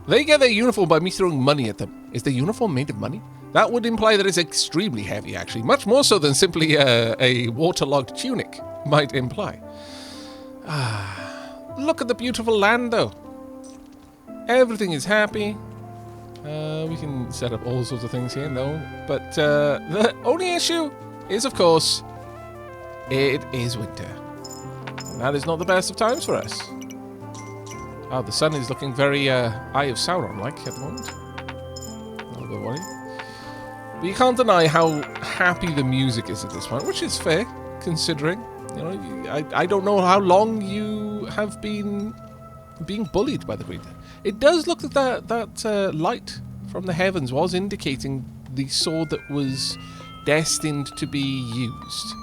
they get their uniform by me throwing money at them. Is the uniform made of money? That would imply that it's extremely heavy, actually. Much more so than simply a waterlogged tunic might imply. Look at the beautiful land, though. Everything is happy. We can set up all sorts of things here, no. But the only issue is, of course, it is winter. And that is not the best of times for us. Oh, the sun is looking very Eye of Sauron-like at the moment. A little bit worried. But you can't deny how happy the music is at this point, which is fair, considering. You know, I don't know how long you have been being bullied by the greed. It does look that that light from the heavens was indicating the sword that was destined to be used.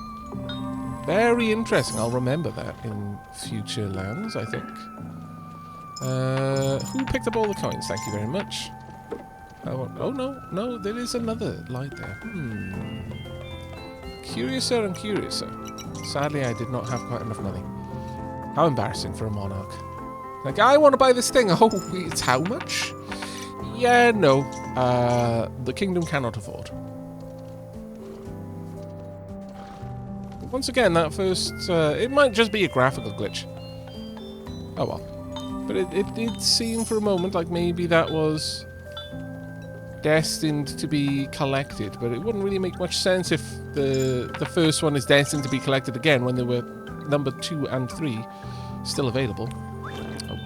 Very interesting. I'll remember that in future lands, I think. Who picked up all the coins? Thank you very much. Oh no, there is another light there. Curiouser and curiouser. Sadly, I did not have quite enough money. How embarrassing for a monarch. Like, I want to buy this thing. Oh, it's how much? Yeah, no. The kingdom cannot afford. Once again, that first... it might just be a graphical glitch. Oh well. But it did seem for a moment like maybe that was destined to be collected. But it wouldn't really make much sense if the first one is destined to be collected again when there were number 2 and 3 Still available. Oh.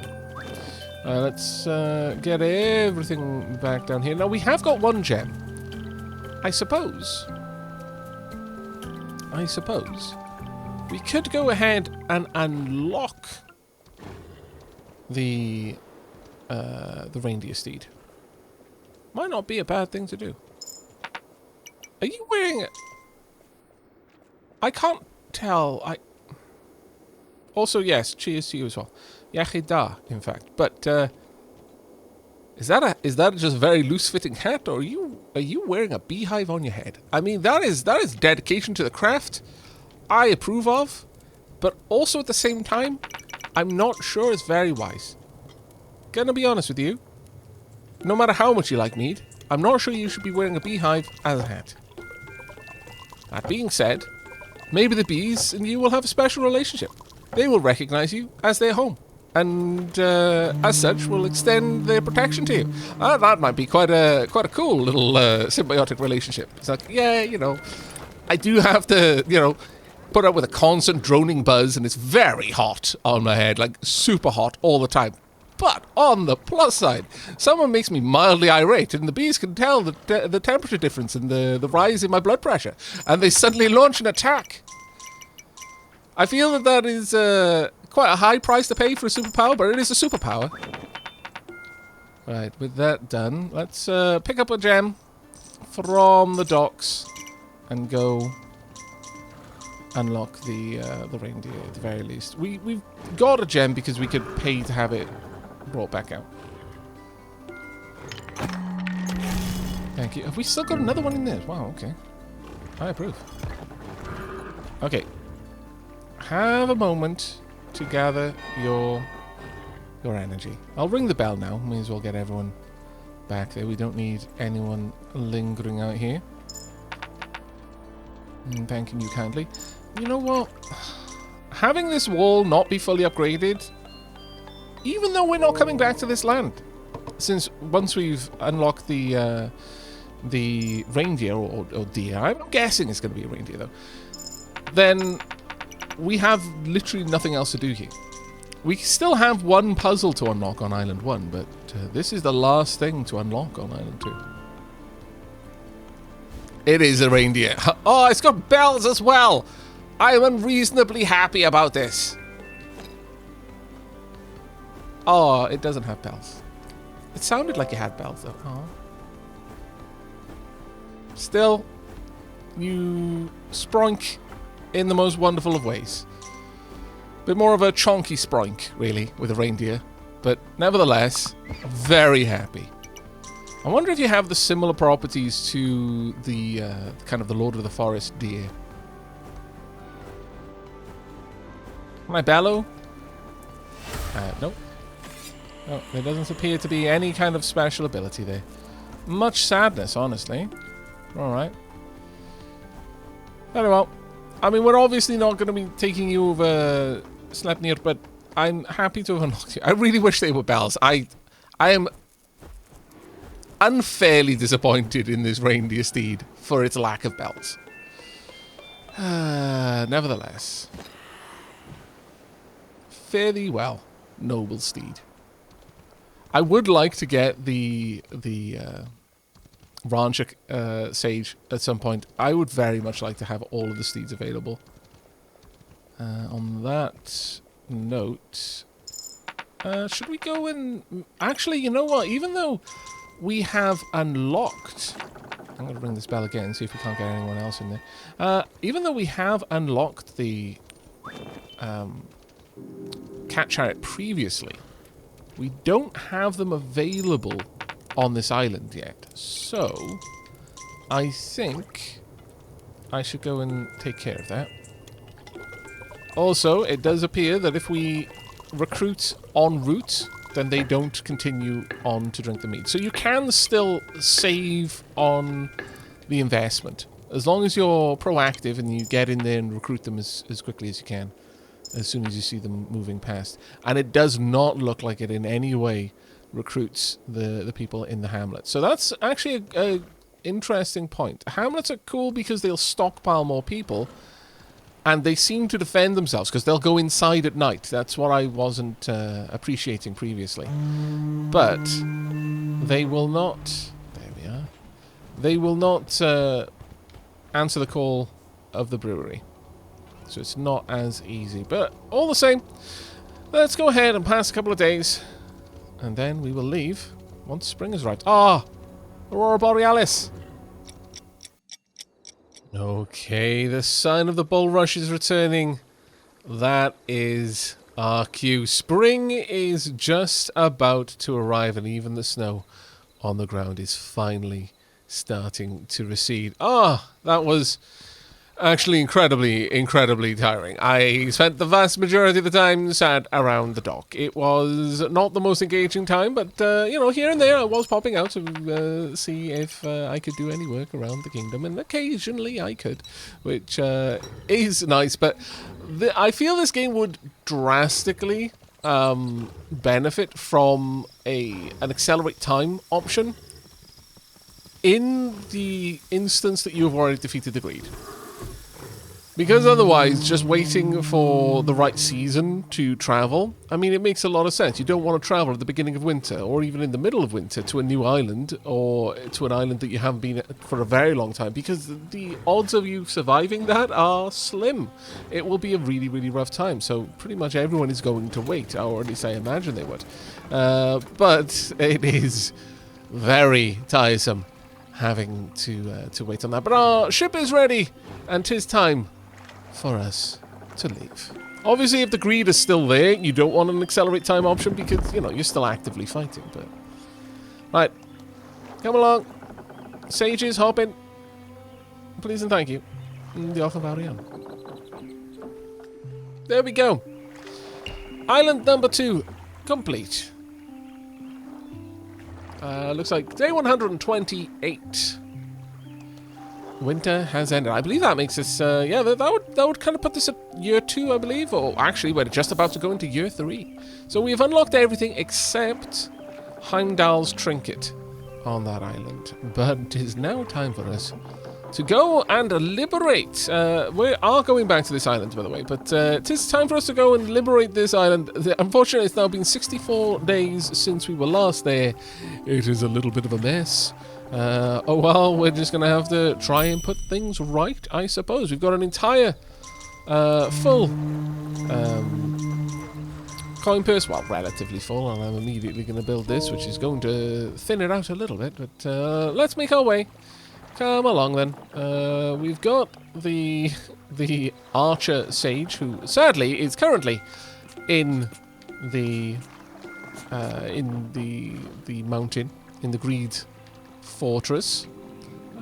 Let's get everything back down here. Now, we have got one gem. I suppose we could go ahead and unlock the reindeer steed. Might not be a bad thing to do. Are you wearing it? I can't tell. Also, yes, cheers to you as well. Yachida, in fact. But is that just a very loose-fitting hat, or are you wearing a beehive on your head? I mean, that is dedication to the craft. I approve of, but also at the same time, I'm not sure it's very wise. Gonna be honest with you. No matter how much you like mead, I'm not sure you should be wearing a beehive as a hat. That being said, maybe the bees and you will have a special relationship. They will recognize you as their home, and as such will extend their protection to you. That might be quite a cool little symbiotic relationship. It's like, yeah, you know, I do have to, you know, put up with a constant droning buzz, and it's very hot on my head, like super hot all the time. But on the plus side, someone makes me mildly irate, and the bees can tell the temperature difference and the rise in my blood pressure, and they suddenly launch an attack. I feel that is quite a high price to pay for a superpower, but it is a superpower. Right, with that done, let's pick up a gem from the docks and go unlock the reindeer at the very least. We've got a gem because we could pay to have it brought back out. Thank you. Have we still got another one in there? Wow, okay. I approve. Okay. Have a moment to gather your energy. I'll ring the bell now. May as well get everyone back there. We don't need anyone lingering out here. Thanking you kindly. You know what? Having this wall not be fully upgraded, even though we're not coming back to this land, since once we've unlocked the reindeer or deer, I'm guessing it's going to be a reindeer though, then we have literally nothing else to do here. We still have one puzzle to unlock on Island 1, but this is the last thing to unlock on Island 2. It is a reindeer. Oh, it's got bells as well. I am unreasonably happy about this. Oh, it doesn't have bells. It sounded like it had bells, though. Oh. Still, you sproink in the most wonderful of ways. Bit more of a chonky sproink, really, with a reindeer. But nevertheless, very happy. I wonder if you have the similar properties to the kind of the Lord of the Forest deer. Can I bellow? Nope. Oh, there doesn't appear to be any kind of special ability there. Much sadness, honestly. Alright. Very well. I mean, we're obviously not going to be taking you over Sleipnir, but I'm happy to have unlocked you. I really wish they were bells. I am unfairly disappointed in this reindeer steed for its lack of bells. Nevertheless. Fare thee well, noble steed. I would like to get the Rancher Sage at some point. I would very much like to have all of the steeds available. On that note, should we go and... Actually, you know what? Even though we have unlocked... I'm going to ring this bell again, see if we can't get anyone else in there. Even though we have unlocked the cat chariot previously, we don't have them available on this island yet. So, I think I should go and take care of that. Also, it does appear that if we recruit en route, then they don't continue on to drink the mead. So you can still save on the investment. As long as you're proactive and you get in there and recruit them as quickly as you can, as soon as you see them moving past. And it does not look like it in any way recruits the people in the hamlet. So that's actually a interesting point. Hamlets are cool because they'll stockpile more people, And they seem to defend themselves because they'll go inside at night. That's what I wasn't appreciating previously. But they will not... There we are. They will not answer the call of the brewery. So it's not as easy. But all the same, let's go ahead and pass a couple of days. And then we will leave once spring has arrived. Ah! Aurora Borealis! Okay, the sign of the bulrush is returning. That is our cue. Spring is just about to arrive, and even the snow on the ground is finally starting to recede. Ah, that was actually incredibly tiring. I spent the vast majority of the time sat around the dock. It was not the most engaging time, but, you know, here and there I was popping out to see if I could do any work around the kingdom, and occasionally I could, which is nice, but I feel this game would drastically benefit from an accelerate time option in the instance that you have already defeated the greed. Because otherwise, just waiting for the right season to travel, I mean, it makes a lot of sense. You don't want to travel at the beginning of winter, or even in the middle of winter, to a new island, or to an island that you haven't been at for a very long time, because the odds of you surviving that are slim. It will be a really rough time, so pretty much everyone is going to wait, or at least I imagine they would. But it is very tiresome having to wait on that. But our ship is ready, and 'tis time for us to leave. Obviously, if the greed is still there, you don't want an accelerate time option because, you know, you're still actively fighting, but... Right. Come along. Sages, hop in. Please and thank you. The offer Varian. There we go. Island number 2. Complete. Looks like day 128. Winter has ended. I believe that makes us, yeah, that would kind of put this at year 2, I believe. Or actually, we're just about to go into year 3. So we've unlocked everything except Heimdall's trinket on that island. But it is now time for us to go and liberate. We are going back to this island, by the way, but it is time for us to go and liberate this island. Unfortunately, it's now been 64 days since we were last there. It is a little bit of a mess. Oh well, we're just going to have to try and put things right, I suppose. We've got an entire full coin purse. Well, relatively full, and I'm immediately going to build this, which is going to thin it out a little bit. But let's make our way. Come along then. We've got the archer sage, who sadly is currently in the mountain, in the greed fortress.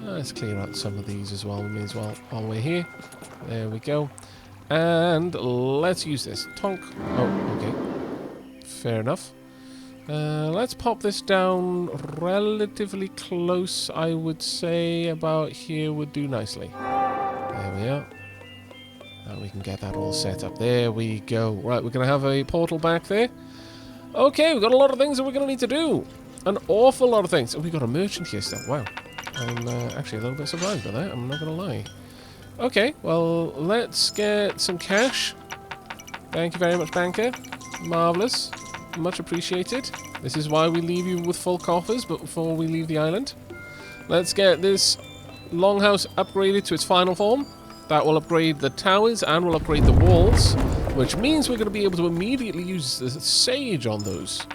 Let's clear out some of these as well. We may as well while we're here. There we go. And let's use this. Tonk. Oh, okay. Fair enough. Let's pop this down relatively close, I would say. About here would do nicely. There we are. And we can get that all set up. There we go. Right, we're going to have a portal back there. Okay, we've got a lot of things that we're going to need to do. An awful lot of things. Oh, we've got a merchant here still. Wow. I'm actually a little bit surprised by that. I'm not going to lie. Okay, well, let's get some cash. Thank you very much, banker. Marvellous. Much appreciated. This is why we leave you with full coffers before we leave the island. Let's get this longhouse upgraded to its final form. That will upgrade the towers and will upgrade the walls, which means we're going to be able to immediately use the sage on those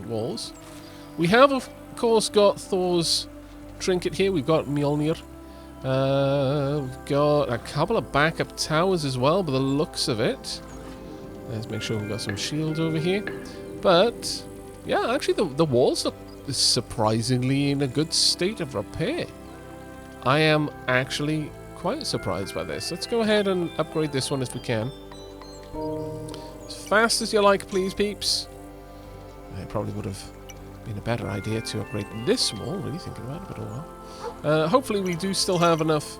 walls. We have, of course, got Thor's trinket here. We've got Mjolnir. We've got a couple of backup towers as well, by the looks of it. Let's make sure we've got some shields over here. But, yeah, actually the walls look surprisingly in a good state of repair. I am actually quite surprised by this. Let's go ahead and upgrade this one if we can. As fast as you like, please, peeps. It probably would have been a better idea to upgrade this wall, really thinking about it, but oh well. Hopefully we do still have enough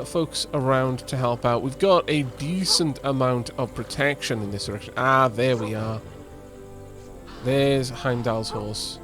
folks around to help out. We've got a decent amount of protection in this direction. Ah, there we are. There's Heimdall's horse.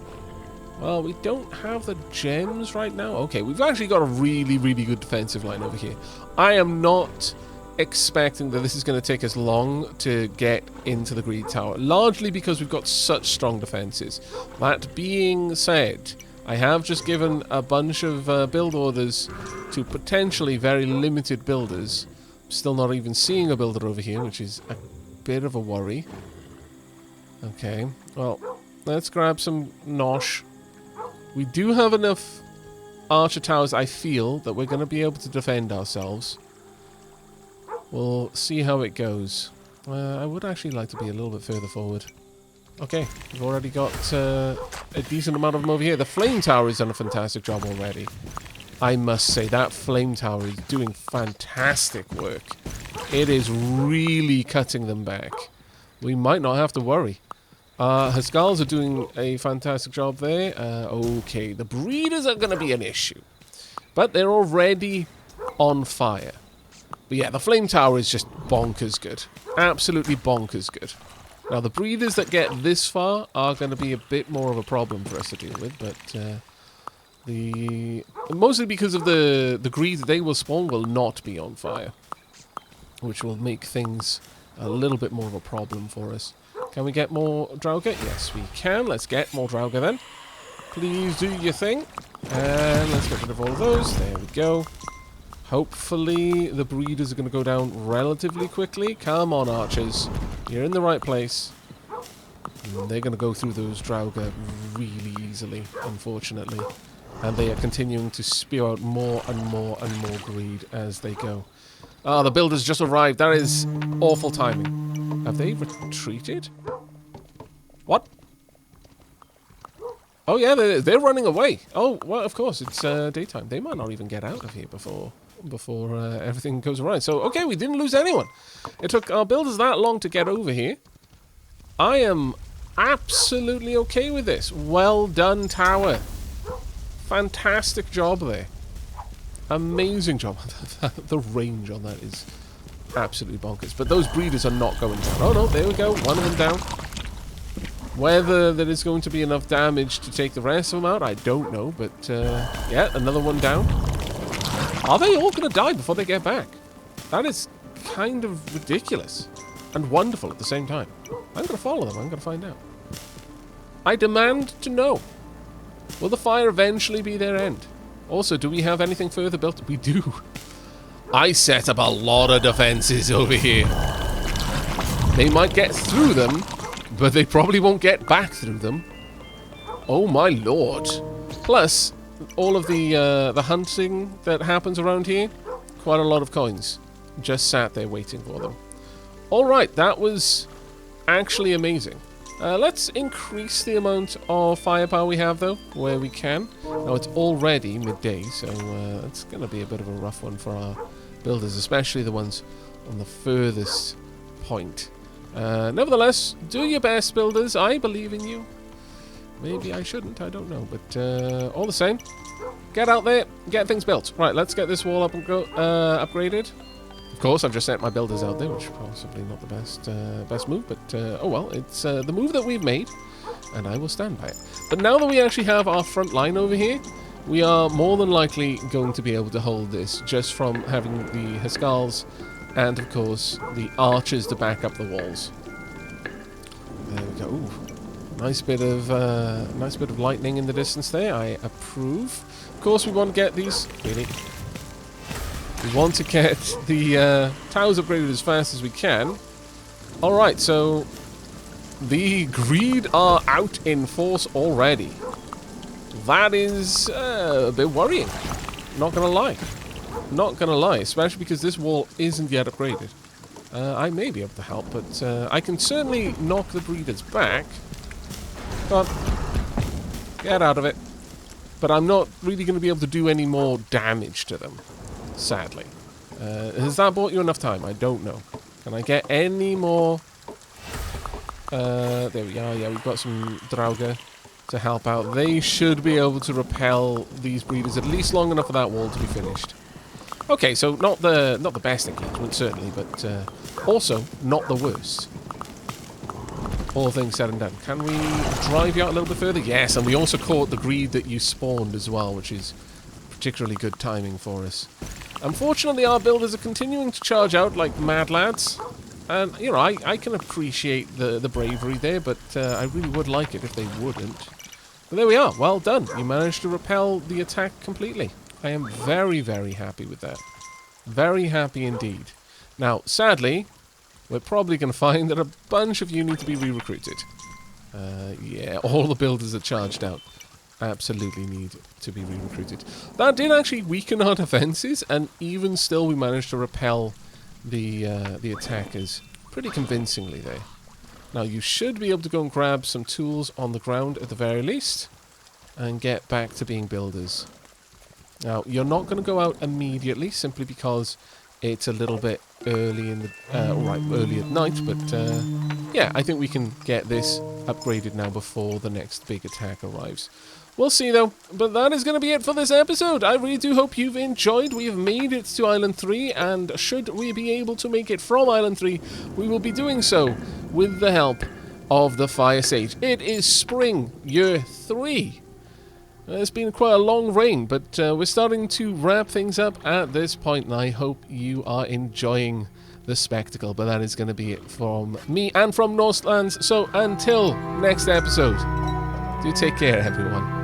Well, we don't have the gems right now. Okay, we've actually got a really good defensive line over here. I am not expecting that this is going to take us long to get into the greed tower, largely because we've got such strong defenses. That being said, I have just given a bunch of build orders to potentially very limited builders. Still not even seeing a builder over here, which is a bit of a worry. Okay, well, let's grab some Norse. We do have enough archer towers, I feel, that we're going to be able to defend ourselves. We'll see how it goes. I would actually like to be a little bit further forward. Okay, we've already got a decent amount of them over here. The flame tower has done a fantastic job already. I must say, that flame tower is doing fantastic work. It is really cutting them back. We might not have to worry. Haskals are doing a fantastic job there. Okay, the breeders are going to be an issue. But they're already on fire. But yeah, the flame tower is just bonkers good. Absolutely bonkers good. Now, the breeders that get this far are going to be a bit more of a problem for us to deal with, but mostly because of the greed that they will spawn will not be on fire, which will make things a little bit more of a problem for us. Can we get more Draugr? Yes, we can. Let's get more Draugr then. Please do your thing. And let's get rid of all of those. There we go. Hopefully the breeders are going to go down relatively quickly. Come on, archers. You're in the right place. And they're going to go through those Draugr really easily, unfortunately. And they are continuing to spew out more and more and more greed as they go. Ah, the builders just arrived. That is awful timing. Have they retreated? What? Oh yeah, they're running away. Oh, well, of course, it's daytime. They might not even get out of here before everything goes right. So, okay, we didn't lose anyone. It took our builders that long to get over here. I am absolutely okay with this. Well done, tower. Fantastic job there. Amazing job. The range on that is absolutely bonkers. But those breeders are not going down. Oh no, there we go. One of them down. Whether there is going to be enough damage to take the rest of them out, I don't know. But yeah, another one down. Are they all going to die before they get back? That is kind of ridiculous. And wonderful at the same time. I'm going to follow them. I'm going to find out. I demand to know. Will the fire eventually be their end? Also, do we have anything further built? We do. I set up a lot of defenses over here. They might get through them, but they probably won't get back through them. Oh my lord. Plus, all of the hunting that happens around here, quite a lot of coins. Just sat there waiting for them. Alright, that was actually amazing. Let's increase the amount of firepower we have, though, where we can. Now, it's already midday, so it's going to be a bit of a rough one for our builders, especially the ones on the furthest point. Nevertheless, do your best, builders. I believe in you. Maybe I shouldn't, I don't know, but all the same, get out there, get things built. Right, let's get this wall up and go upgraded. Of course, I've just sent my builders out there, which is possibly not the best move, but oh well, it's the move that we've made, and I will stand by it. But now that we actually have our front line over here, we are more than likely going to be able to hold this, just from having the Haskals and, of course, the archers to back up the walls. There we go. Ooh, nice bit of lightning in the distance there. I approve. Of course, we want to get these. Really. We want to get the towers upgraded as fast as we can. Alright, so the greed are out in force already. That is a bit worrying. Not gonna lie. Not gonna lie, especially because this wall isn't yet upgraded. I may be able to help, but I can certainly knock the breeders back. Come on. Get out of it. But I'm not really going to be able to do any more damage to them. Sadly. Has that bought you enough time? I don't know. Can I get any more? There we are. Yeah, we've got some Draugr to help out. They should be able to repel these breeders at least long enough for that wall to be finished. Okay, so not the best engagement, certainly, but also not the worst. All things said and done. Can we drive you out a little bit further? Yes, and we also caught the greed that you spawned as well, which is particularly good timing for us. Unfortunately, our builders are continuing to charge out like mad lads. And, you know, I can appreciate the bravery there, but I really would like it if they wouldn't. But there we are. Well done. You managed to repel the attack completely. I am very, very happy with that. Very happy indeed. Now, sadly, we're probably going to find that a bunch of you need to be re-recruited. Yeah, all the builders are charged out. Absolutely need to be re-recruited. That did actually weaken our defences, and even still we managed to repel the attackers pretty convincingly there. Now you should be able to go and grab some tools on the ground at the very least, and get back to being builders. Now you're not going to go out immediately, simply because it's a little bit early in the early at night, but yeah, I think we can get this upgraded now before the next big attack arrives. We'll see though, but that is going to be it for this episode. I really do hope you've enjoyed. We have made it to Island 3, and should we be able to make it from Island 3, we will be doing so with the help of the Fire Sage. It is spring, year 3. It's been quite a long reign, but we're starting to wrap things up at this point, and I hope you are enjoying the spectacle. But that is going to be it from me and from Norselands. So until next episode, do take care, everyone.